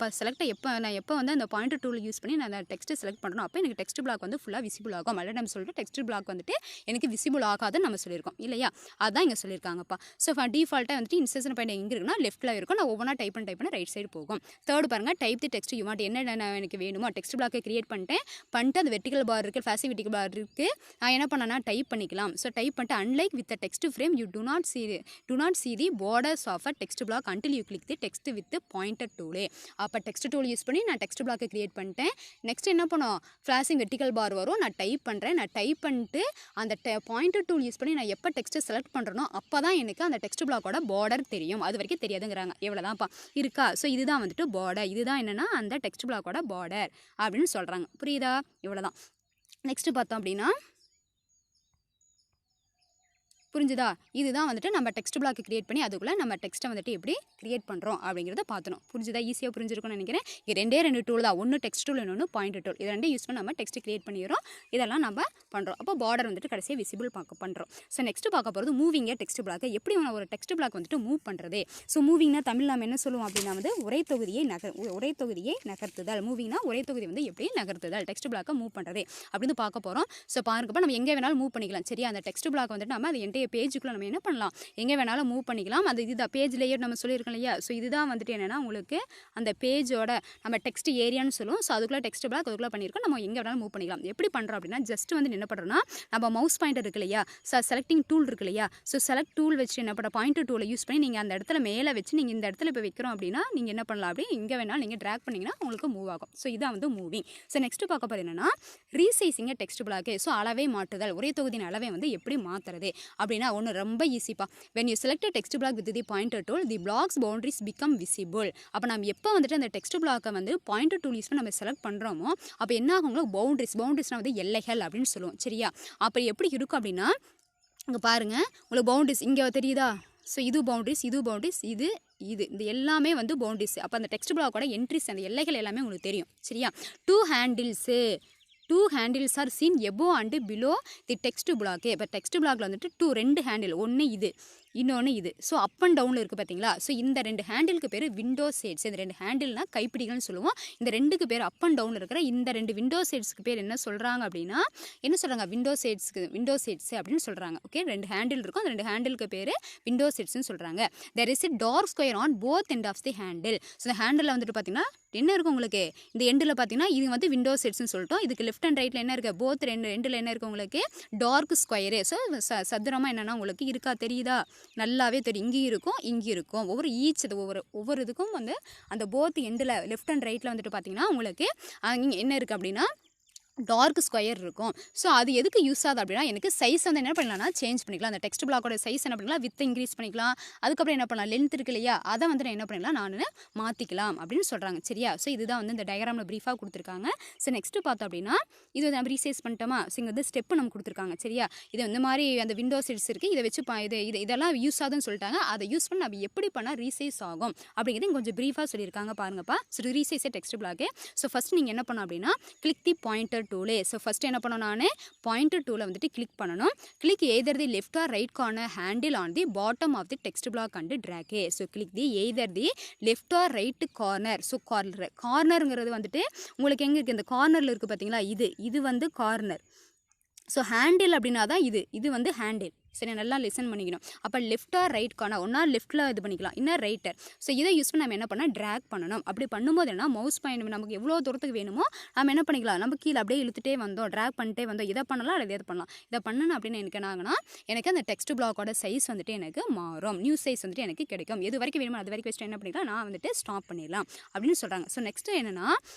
இப்போ எப்போ வந்து அந்த பாயிண்டர் டூல் யூஸ் பண்ணி நான் அந்த டெக்ஸ்ட்டை செலக்ட் பண்ணணும். அப்போ எனக்கு டெக்ஸ்ட் பிளாக் வந்து ஃபுல்லாக விசிபிள் ஆகும். ஆல்ரெடி நம்ம சொல்லிட்டு டெக்ஸ்ட் பிளாக் வந்துட்டு எனக்கு விசிபிள் ஆகாதுன்னு நம்ம சொல்லியிருக்கோம் இல்லையா, அதான் இங்கே சொல்லியிருக்காங்கப்பா. ஸோ டிஃபால்ட்டாக வந்துட்டு இன்சர்ஷன் பாயிண்ட் எங்கே இருக்குன்னா லெஃப்ட்டில் இருக்கும். நான் ஒவ்வொன்றா டைப் பண்ண ரைட் சைடு போகும். தேர்ட் பாருங்கள், type the text you want. என்ன எனக்கு வேணுமோ டெக்ஸ்ட் பிளாக்கை கிரியேட் பண்ணிட்டு அந்த வெர்டிகல் பார் இருக்குது, ஃபேசி வெர்டிகல் பார் இருக்குது. நான் என்ன பண்ணேன்னா டைப் பண்ணிக்கலாம். ஸோ டைப் பண்ணிட்டு unlike with text frame you to not see the borders of a text block until you click the text with the pointer tool. அப்போ டெக்ஸ்ட் டூல் யூஸ் பண்ணி நான் text பிளாக்கை கிரியேட் பண்ணிட்டேன். Next என்ன பண்ணோம், flashing vertical பார் வரும். நான் type பண்ணுறேன். நான் டைப் பண்ணிட்டு அந்த பாயிண்டர் டூல் யூஸ் பண்ணி நான் எப்போ டெக்ஸ்ட்டை செலக்ட் பண்ணுறனோ அப்போ தான் எனக்கு அந்த டெக்ஸ்ட் பிளாக்கோட பார்டர் தெரியும். அது வரைக்கும் தெரியாதுங்கிறாங்க. எவ்வளோதான்ப்பா இருக்கா. ஸோ இதுதான் வந்துட்டு பார்டர். இதுதான் என்னென்னா அந்த டெக்ஸ்ட் பிளாக்கோட பார்டர் அப்படின்னு சொல்கிறாங்க. புரியுதா? இவ்வளோதான். நெக்ஸ்ட்டு பார்த்தோம் அப்படின்னா புரிஞ்சுதா, இதுதான் வந்துட்டு நம்ம டெக்ஸ்ட் பிளாக் கிரியேட் பண்ணி அதுக்குள்ளே நம்ம டெக்ஸ்ட்டை வந்துட்டு எப்படி கிரியேட் பண்ணுறோம் அப்படிங்கிறத பார்த்துணும். புரிஞ்சுதா? ஈஸியாக புரிஞ்சிருக்கும்னு நினைக்கிறேன். இது ரெண்டு டூல் தான், ஒன்று டெக்ஸ்ட் டூல், இன்னொன்று பாயிண்டர் டூல். இது ரெண்டே யூஸ் பண்ணி நம்ம டெக்ஸ்ட் கிரியேட் பண்ணிடுறோம். இதெல்லாம் நம்ம பண்ணுறோம். அப்போ பார்டர் வந்துட்டு கடைசியாக விசிபிள் பண்ணுறோம். ஸோ நெக்ஸ்ட் பார்க்க போகிறது மூவிங்கே டெக்ஸ்ட் பிளாக். எப்படி ஒரு டெக்ஸ்ட் பிளாக் வந்துட்டு மூவ் பண்ணுறது. ஸோ மூவிங்னா தமிழ் நம்ம என்ன சொல்லுவோம் அப்படின்னா வந்து உரை தொகுதியை நகர்த்துதல். மூவிங்னா உரை தொகுதி வந்து எப்படி நகர்த்துதல், டெக்ஸ்ட் பிளாக்கை மூவ் பண்ணுறது அப்படின்னு பார்க்க போகிறோம். ஸோ பாருங்கப்போ நம்ம எங்கே வேணாலும் மூவ் பண்ணிக்கலாம். சரியா? அந்த டெக்ஸ்ட் பிளாக் வந்துட்டு நம்ம அது பேஜுக்குள்ள நம்ம என்ன பண்ணலாம், எங்கே வேணாலும் மூவ் பண்ணிக்கலாம். அது இதுதான் பேஜ் லேயர் நம்ம சொல்லியிருக்கோம் இல்லையா. ஸோ இதுதான் வந்துட்டு என்னென்னா உங்களுக்கு அந்த பேஜோட நம்ம டெக்ஸ்ட் ஏரியான்னு சொல்லுவோம். ஸோ அதுக்குள்ளே டெக்ஸ்ட் பிளாக் அதுக்குள்ளே பண்ணியிருக்கோம். நம்ம எங்கே வேணாலும் மூவ் பண்ணிக்கலாம். எப்படி பண்ணுறோம் அப்படின்னா ஜஸ்ட் வந்து என்ன பண்ணுறோம்னா நம்ம மவுஸ் பாயிண்டர் இருக்கு இல்லையா, செலக்டிங் டூல் இருக்கு இல்லையா. ஸோ செலக்ட் டூல் வச்சு என்ன பண்ண பாயிண்டர் டூலை யூஸ் பண்ணி நீங்கள் அந்த இடத்துல மேலே வச்சு நீங்கள் இந்த இடத்துல இப்போ வைக்கிறோம் அப்படின்னா நீங்கள் என்ன பண்ணலாம் அப்படி எங்கே வேணாலும் நீங்கள் ட்ராக் பண்ணிங்கன்னா உங்களுக்கு மூவ் ஆகும். ஸோ இதான் வந்து மூவிங். ஸோ நெக்ஸ்ட் பார்க்க போகிறது என்னென்னா ரீசைசிங் டெக்ஸ்ட் பிளாக். ஸோ அளவை மாற்றுதல், ஒரே தொகுதியின் அளவை வந்து எப்படி மாற்றுறது அப்படின்னா ஒன்று ரொம்ப ஈஸிப்பா. when you select a text block with the pointer tool the block's boundaries become visible. அப்போ நம்ம எப்போ வந்துட்டு அந்த டெக்ஸ்ட் பிளாக்கை வந்து பாயிண்டர் டூல் யூஸ் பண்ணி நம்ம செலக்ட் பண்ணுறோமோ அப்போ என்ன ஆகுங்களோ பவுண்ட்ரிஸ்னால் வந்து எல்லைகள் அப்படின்னு சொல்லுவோம். சரியா? அப்போ எப்படி இருக்கும் அப்படின்னா இங்கே பாருங்கள் உங்களுக்கு பவுண்ட்ரிஸ் இங்கே தெரியுதா. ஸோ இது பவுண்ட்ரிஸ், இது இந்த எல்லாமே வந்து பவுண்ட்ரிஸ். அப்போ அந்த டெக்ஸ்ட் பிளாக்கோட என்ட்ரிஸ் அந்த எல்லைகள் எல்லாமே உங்களுக்கு தெரியும். சரியா? two handles are seen above and below the text block. இப்போ டெக்ஸ்ட் பிளாக்ல வந்துட்டு ரெண்டு ஹேண்டில், ஒன்று இது இன்னொன்று இது. ஸோ அப் அண்ட் டவுனில் இருக்குது பார்த்தீங்களா. ஸோ இந்த ரெண்டு ஹேண்டிலுக்கு பேர் விண்டோ ஷேட்ஸ். இந்த ரெண்டு ஹேண்டில்னால் கைப்பிடிகள்னு சொல்லுவோம். இந்த ரெண்டுக்கு பேர் அப் அண்ட் டவுனில் இருக்கிற இந்த ரெண்டு விண்டோ ஷேட்ஸ்க்கு பேர் என்ன சொல்கிறாங்க அப்படின்னா என்ன சொல்கிறாங்க, விண்டோ ஷேட்ஸ் அப்படின்னு சொல்கிறாங்க. ஓகே, ரெண்டு ஹேண்டில் இருக்கும். அந்த ரெண்டு ஹேண்டிலுக்கு பேர் விண்டோ ஷேட்ஸ்னு சொல்கிறாங்க. there is a dark square on both end of the handle. So இந்த ஹேண்டில் வந்துட்டு பார்த்தீங்கன்னா என்ன இருக்கும் உங்களுக்கு, இந்த எண்டில் பார்த்தீங்கன்னா இது வந்து விண்டோ ஷேட்ஸ்னு சொல்லிட்டோம். இதுக்கு லெஃப்ட் அண்ட் ரைட்டில் என்ன இருக்குது, போத் ரெண்டில் என்ன இருக்குது உங்களுக்கு டார்க் ஸ்கொயரு. ஸோ சதுரமாக என்னென்னா உங்களுக்கு இருக்கா தெரியுதா, நல்லாவே தெரியும். இங்கேயும் இருக்கும் ஒவ்வொரு இதுக்கும் வந்து அந்த போத் எண்டில் லெஃப்ட் அண்ட் ரைட்டில் வந்துட்டு பார்த்தீங்கன்னா உங்களுக்கு என்ன இருக்குது அப்படின்னா டார்க் ஸ்கொயர் இருக்கும். ஸோ அது எதுக்கு யூஸ் ஆகுது அப்படின்னா எனக்கு சைஸ் வந்து என்ன பண்ணலாம்னா சேஞ்ச் பண்ணிக்கலாம். அந்த டெக்ஸ்ட் பிளாக்கோட சைஸ் என்ன பண்ணிக்கலாம், வித் இன்க்ரீஸ் பண்ணிக்கலாம். அதுக்கப்புறம் என்ன பண்ணலாம், லென்த் இருக்கு இல்லையா, அதை வந்து என்ன பண்ணிக்கலாம் நான் மாற்றிக்கலாம் அப்படின்னு சொல்கிறாங்க. சரியா? ஸோ இதுதான் வந்து இந்த டயக்ராமில் ப்ரீஃபாக கொடுத்துருக்காங்க. ஸோ நெக்ஸ்ட்டு பார்த்தோம் அப்படின்னா இது நம்ம ரீசைஸ் பண்ணிட்டோமா. ஸோ இங்கே வந்து ஸ்டெப்பு நம்ம கொடுத்துருக்காங்க. சரியா? இது இந்த மாதிரி அந்த விண்டோ செட்ஸ் இருக்குது. இதை வச்சு இதெல்லாம் யூஸ் ஆகுதுன்னு சொல்லிட்டாங்க. அதை யூஸ் பண்ணி நம்ம எப்படி பண்ணால் ரீசைஸ் ஆகும் அப்படிங்கிறது கொஞ்சம் ப்ரீஃபாக சொல்லியிருக்காங்க. பாருங்கப்பா. So resize a text block. So first நீங்கள் என்ன பண்ணணும் அப்படின்னா கிளிக் தி பாயிண்டர் டூலே. ஸோ ஃபஸ்ட்டு என்ன பண்ணணும், நான் பாயிண்டர் டூலை வந்துட்டு கிளிக் பண்ணணும். Click either the left or right corner handle on the bottom of the text block and drag. So click the either the left or right corner. So கார்னருங்கிறது வந்துட்டு உங்களுக்கு எங்கே இருக்குது, இந்த கார்னரில் இருக்குது பார்த்தீங்களா, இது வந்து கார்னர். ஸோ ஹேண்டில் அப்படின்னா தான் இது வந்து ஹேண்டில். சரி, நல்லா லிசன் பண்ணிக்கணும். அப்போ லெஃப்ட் ஆர் ரைட் கார்னர், ஒன்றா லெஃப்ட்டில் இது பண்ணிக்கலாம், இன்னும் ரைட்டர். ஸோ இதை யூஸ் பண்ணி நம்ம என்ன பண்ணால் ட்ராக் பண்ணணும். அப்படி பண்ணும்போது என்ன மவுஸ் பாயிண்ட் நமக்கு எவ்வளோ தூரத்துக்கு வேணுமோ நம்ம என்ன பண்ணிக்கலாம், நம்ம கீழே அப்படியே இழுத்துட்டே வந்தோம், ட்ராக் பண்ணிட்டே வந்தோம். இதை பண்ணலாம் அல்லது இதை பண்ணலாம். இதை பண்ணணும் அப்படின்னு எனக்கு என்ன ஆகுனா எனக்கு அந்த டெக்ஸ்ட் பிளாக்கோட சைஸ் வந்துட்டு எனக்கு மாறும், நியூ சைஸ் வந்துட்டு எனக்கு கிடைக்கும். எது வரைக்கும் வேணுமோ அது வரைக்கும் வச்சுட்டு என்ன பண்ணிக்கலாம், நான் வந்துட்டு ஸ்டாப் பண்ணிடலாம் அப்படின்னு சொல்கிறாங்க. ஸோ நெக்ஸ்ட்டு என்னென்னா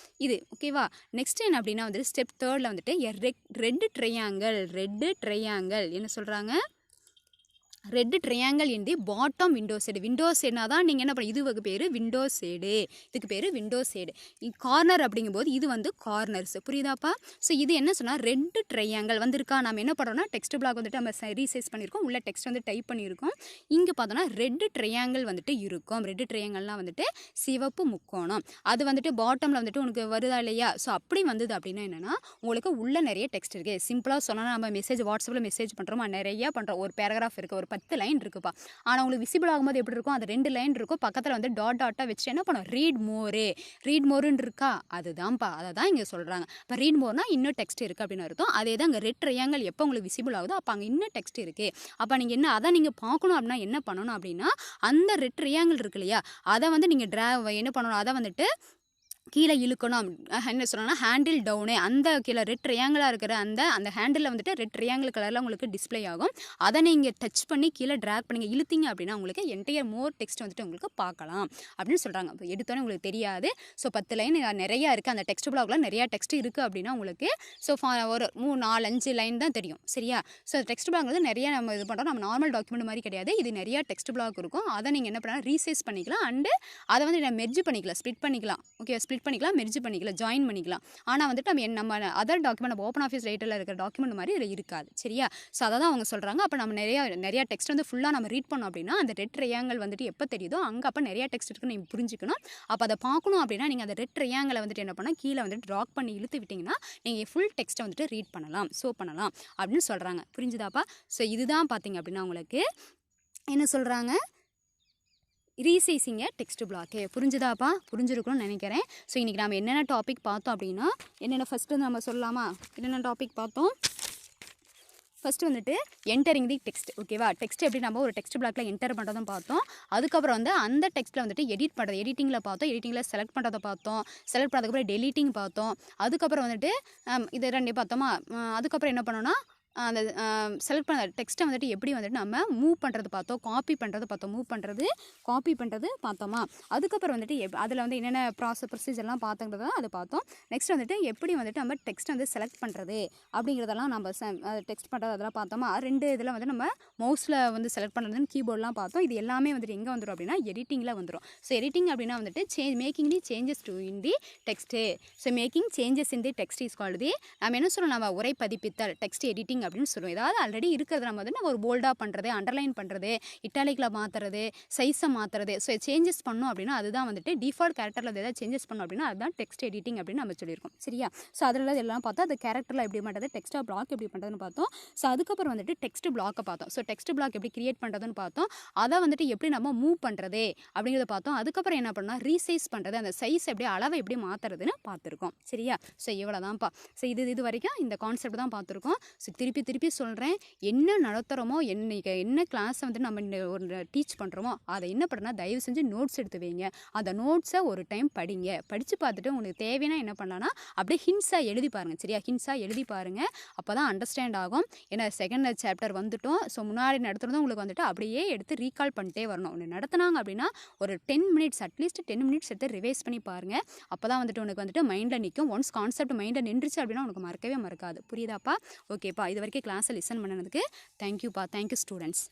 இது ஓகேவா. நெக்ஸ்ட் என்ன அப்படின்னா வந்துட்டு ஸ்டெப் தேர்டில் வந்துட்டு ரெட் ட்ரையாங்கிள் என்ன சொல்கிறாங்க, red triangle in the bottom window side. Window சைடுனா தான் நீங்கள் என்ன பண்ண, இதுக்கு பேர் விண்டோ சைடு, இதுக்கு பேர் விண்டோ சைடு. கார்னர் அப்படிங்கும்போது இது வந்து கார்னர்ஸ். புரியுதாப்பா. ஸோ இது என்ன சொன்னால் ரெட் ட்ரையாங்கிள் வந்திருக்கா. நம்ம என்ன பண்ணுறோம்னா டெக்ஸ்ட் பிளாக் வந்துட்டு நம்ம ரீசைஸ் பண்ணியிருக்கோம், உள்ள டெக்ஸ்ட் வந்து டைப் பண்ணியிருக்கோம். இங்கே பார்த்தோன்னா ரெட் ட்ரையாங்கிள் வந்துட்டு இருக்கும். ரெட் ட்ரையாங்கிள்லாம் வந்துட்டு சிவப்பு முக்கோணம். அது வந்துட்டு பாட்டமில் வந்துட்டு உனக்கு வருதா இல்லையா. ஸோ அப்படி வந்தது அப்படின்னா என்னென்னா உங்களுக்கு உள்ள நிறைய டெக்ஸ்ட் இருக்குது. சிம்பிளாக சொன்னால் நம்ம வாட்ஸ்அப்பில் மெசேஜ் பண்ணுறோமா, நிறையா பண்ணுறோம். ஒரு பேராகிராஃப் இருக்குது, ஒரு 10 லைன் இருக்குப்பா. ஆனால் உங்களுக்கு விசிபிள் ஆகும்போது எப்படி இருக்கும், அது 2 லைன் இருக்கும், பக்கத்தில் வந்து டாட்டாக வச்சுட்டு என்ன பண்ணும், ரீட் மோருன்னு இருக்கா, அதுதான்ப்பா. அதை தான் இங்கே சொல்கிறாங்க. இப்போ ரீட் மோர்னா இன்னும் டெக்ஸ்ட் இருக்குது அப்படின்னு அர்த்தம். அதே தான் அங்கே ரெட் ட்ரையாங்கிள் எப்போ உங்களுக்கு விசிபிள் ஆகுதோ அப்போ அங்கே இன்னும் டெக்ஸ்ட் இருக்குது. அப்போ நீங்கள் என்ன அதை நீங்கள் பார்க்கணும் அப்படின்னா என்ன பண்ணணும் அப்படின்னா, அந்த ரெட் ட்ரையாங்கிள் இருக்கு இல்லையா, அதை வந்து நீங்கள் என்ன பண்ணணும், அதை வந்துட்டு கீழே இழுக்கணும். என்ன சொன்னோன்னா ஹேண்டில் டவுனு, அந்த கீழே ரெட் ட்ரையாங்கிளாக இருக்கிற அந்த ஹேண்டில் வந்துட்டு ரெட் ட்ரையாங்கிள் கலரில் உங்களுக்கு டிஸ்பிளே ஆகும். அதை நீங்கள் டச் பண்ணி கீழே ட்ராக் பண்ணி இழுத்தீங்க அப்படின்னா உங்களுக்கு என்டையர் மோர் டெக்ஸ்ட் வந்துட்டு உங்களுக்கு பார்க்கலாம் அப்படின்னு சொல்கிறாங்க. இப்போ எடுத்தோன்னே உங்களுக்கு தெரியாது. ஸோ 10 லைன் நிறையா இருக்குது, அந்த டெக்ஸ்ட் பிளாக்ல நிறையா டெக்ஸ்ட் இருக்குது அப்படின்னா உங்களுக்கு ஸோ ஒரு 3, 4, 5 லைன் தான் தெரியும். சரியா? ஸோ டெக்ஸ்ட் பிளாக் வந்து நிறையா நம்ம இது பண்ணுறோம். நம்ம நார்மல் டாக்குமெண்ட் மாதிரி கிடையாது, இது நிறையா டெக்ஸ்ட் பிளாக் இருக்கும். அதை நீங்கள் என்ன பண்ணலாம், ரீசைஸ் பண்ணிக்கலாம். அண்டு அதை வந்து மெர்ஜ் பண்ணிக்கலாம், ஸ்ப்ளிட் பண்ணிக்கலாம். ஓகே, ஸ்ப்ளிட் பண்ணிக்கலாம், மெர்ஜ் பண்ணிக்கலாம், ஜாயின் பண்ணிக்கலாம். ஆனால் வந்துட்டு நம்ம அதர் டாக்குமெண்ட், நம்ம ஓப்பன் ஆஃபீஸ் ரைட்டரில் இருக்கிற டாக்குமெண்ட் மாதிரி இதில் இருக்காது. சரியா? ஸோ அதை தான் அவங்க சொல்கிறாங்க. அப்போ நம்ம நிறையா டெக்ஸ்ட் வந்து ஃபுல்லாக நம்ம ரீட் பண்ணோம் அப்படின்னா அந்த ரெட் ட்ரையாங்கிள் வந்துட்டு எப்போ தெரியுதோ அங்கே அப்போ நிறையா டெக்ஸ்ட் இருக்குன்னு நீங்கள் புரிஞ்சுக்கணும். அப்போ அதை பார்க்கணும் அப்படின்னா நீங்கள் அந்த ரெட் ட்ரையாங்கிளை வந்துட்டு என்ன பண்ணால் கீழே வந்துட்டு ட்ராக் பண்ணி இழுத்து விட்டிங்கன்னா நீங்கள் ஃபுல் டெக்ஸ்ட்டை வந்துட்டு ரீட் பண்ணலாம், ஷோ பண்ணலாம் அப்படின்னு சொல்கிறாங்க. புரிஞ்சுதாப்பா? ஸோ இதுதான் பார்த்தீங்க அப்படின்னா உங்களுக்கு என்ன சொல்கிறாங்க, ரீசைசிங்க டெக்ஸ்ட் பிளாக்கு. புரிஞ்சுதாப்பா? புரிஞ்சிருக்கணும்னு நினைக்கிறேன். ஸோ இன்றைக்கி நம்ம என்னென்ன டாபிக் பார்த்தோம் அப்படின்னா, என்னென்ன ஃபஸ்ட்டு நம்ம சொல்லலாமா, என்னென்ன டாபிக் பார்த்தோம். ஃபஸ்ட்டு வந்துட்டு என்டரிங் தி டெக்ஸ்ட். ஓகேவா? டெக்ஸ்ட் எப்படி நம்ம ஒரு டெக்ஸ்ட் பிளாக்ல என்டர் பண்ணுறதும் பார்த்தோம். அதுக்கப்புறம் வந்து அந்த டெக்ஸ்ட்டில் வந்துட்டு எடிட் பண்ணுறது, எடிட்டிங்கில் பார்த்தோம். எடிட்டிங்கில் செலக்ட் பண்ணுறதை பார்த்தோம். செலக்ட் பண்ணதுக்கப்புறம் டெலிட்டிங் பார்த்தோம். அதுக்கப்புறம் வந்துட்டு இது 2 பார்த்தோமா. அதுக்கப்புறம் என்ன பண்ணோன்னா அந்த செலக்ட் பண்ண டெக்ஸ்ட்டை வந்துட்டு எப்படி வந்துட்டு நம்ம மூவ் பண்ணுறது பார்த்தோம், காப்பி பண்ணுறது பார்த்தோம், மூவ் பண்ணுறது காப்பி பண்ணுறது பார்த்தோமா. அதுக்கப்புறம் வந்துட்டு அதில் வந்து என்னென்ன ப்ரொசீஜர்லாம் பார்த்துங்கிறதோ அதை பார்த்தோம். நெக்ஸ்ட் வந்துட்டு எப்படி வந்துட்டு நம்ம டெக்ஸ்ட் வந்து செலக்ட் பண்ணுறது அப்படிங்கிறதெல்லாம் நம்ம டெக்ஸ்ட் பண்ணுறது அதெல்லாம் பார்த்தோமா. 2 இதில் வந்து நம்ம மவுஸில் வந்து செலக்ட் பண்ணுறதுன்னு கீபோர்டெலாம் பார்த்தோம். இது எல்லாமே வந்துட்டு எங்கே வந்துடும் அப்படின்னா எடிட்டிங்கில் வந்துடும். ஸோ எடிட்டிங் அப்படின்னா வந்துட்டு making the changes to in the text. So making changes in the text is called தி, நம்ம என்ன சொல்லணும், நம்ம உரை பதிப்பித்தல், டெக்ஸ்ட் எடிட்டிங் அப்படின்னு சொல்லுவோம். ஏதாவது ஆல்ரெடி இருக்கிறது நம்ம வந்து ஒரு போல்டாக பண்ணுறது, அண்டர்லைன் பண்ணுறது, இட்டாலிக்கில் மாற்றுறது, சைஸை மாற்றுறது. ஸோ சேஞ்சஸ் பண்ணோம் அப்படின்னா அதுதான் வந்துட்டு டிஃபால்ட் கேரக்டரில் ஏதாவது சேஞ்சஸ் பண்ணோம் அப்படின்னா அதுதான் டெக்ஸ்ட் எடிட்டிங் அப்படின்னு நம்ம சொல்லியிருக்கோம். சரியா? ஸோ அதில் எல்லாம் பார்த்தா அது கேரக்டரில் எப்படி பண்ணுறது, டெக்ஸ்ட்டாக பிளாக் எப்படி பண்ணுறதுன்னு பார்த்தோம். ஸோ அதுக்கப்புறம் வந்துட்டு டெக்ஸ்ட் பிளாக்கை பார்த்தோம். ஸோ டெக்ஸ்ட் பிளாக் எப்படி கிரியேட் பண்ணுறதுன்னு பார்த்தோம். அதை வந்துட்டு எப்படி நம்ம மூவ் பண்ணுறது அப்படிங்கிறத பார்த்தோம். அதுக்கப்புறம் என்ன பண்ணால் ரீசைஸ் பண்ணுறது, அந்த சைஸ் எப்படி, அளவை எப்படி மாற்றுறதுன்னு பார்த்துருக்கோம். சரியா? ஸோ இவ்வளோதான்ப்பா. ஸோ இது வரைக்கும் இந்த கான்செப்ட் தான் பார்த்துருக்கோம். ஸோ திருப்பி சொல்கிறேன், என்ன நடத்துகிறோமோ, என்ன கிளாஸை வந்து நம்ம ஒரு டீச் பண்ணுறோமோ அதை என்ன பண்ணுறோன்னா தயவு செஞ்சு நோட்ஸ் எடுத்து வைங்க. அந்த நோட்ஸை ஒரு டைம் படிங்க. படித்து பார்த்துட்டு உங்களுக்கு தேவைன்னா என்ன பண்ணலான்னா அப்படியே ஹிண்ட்ஸாக எழுதி பாருங்கள். சரியா? ஹிண்ட்ஸாக எழுதி பாருங்கள். அப்போ தான் அண்டர்ஸ்டாண்ட் ஆகும். ஏன்னா செகண்ட் சாப்டர் வந்துட்டோம். ஸோ முன்னாடி நடத்துகிறதும் உங்களுக்கு வந்துட்டு அப்படியே எடுத்து ரீகால் பண்ணிட்டே வரணும். ஒன்று நடத்துனாங்க அப்படின்னா ஒரு 10 மினிட்ஸ், அட்லீஸ்ட் 10 மினிட்ஸ் எடுத்து ரிவைஸ் பண்ணி பாருங்கள். அப்போ தான் வந்துட்டு உனக்கு வந்துட்டு மைண்டில் நிற்கும். ஒன்ஸ் கான்செப்ட் மைண்டில் நின்றுச்சு அப்படின்னா உனக்கு மறக்கவே மறக்காது. புரியுதாப்பா? ஓகேப்பா. இது வரைக்கும் கிளாஸை லிசன் பண்ணதுக்கு தேங்க்யூப்பா. Thank you students.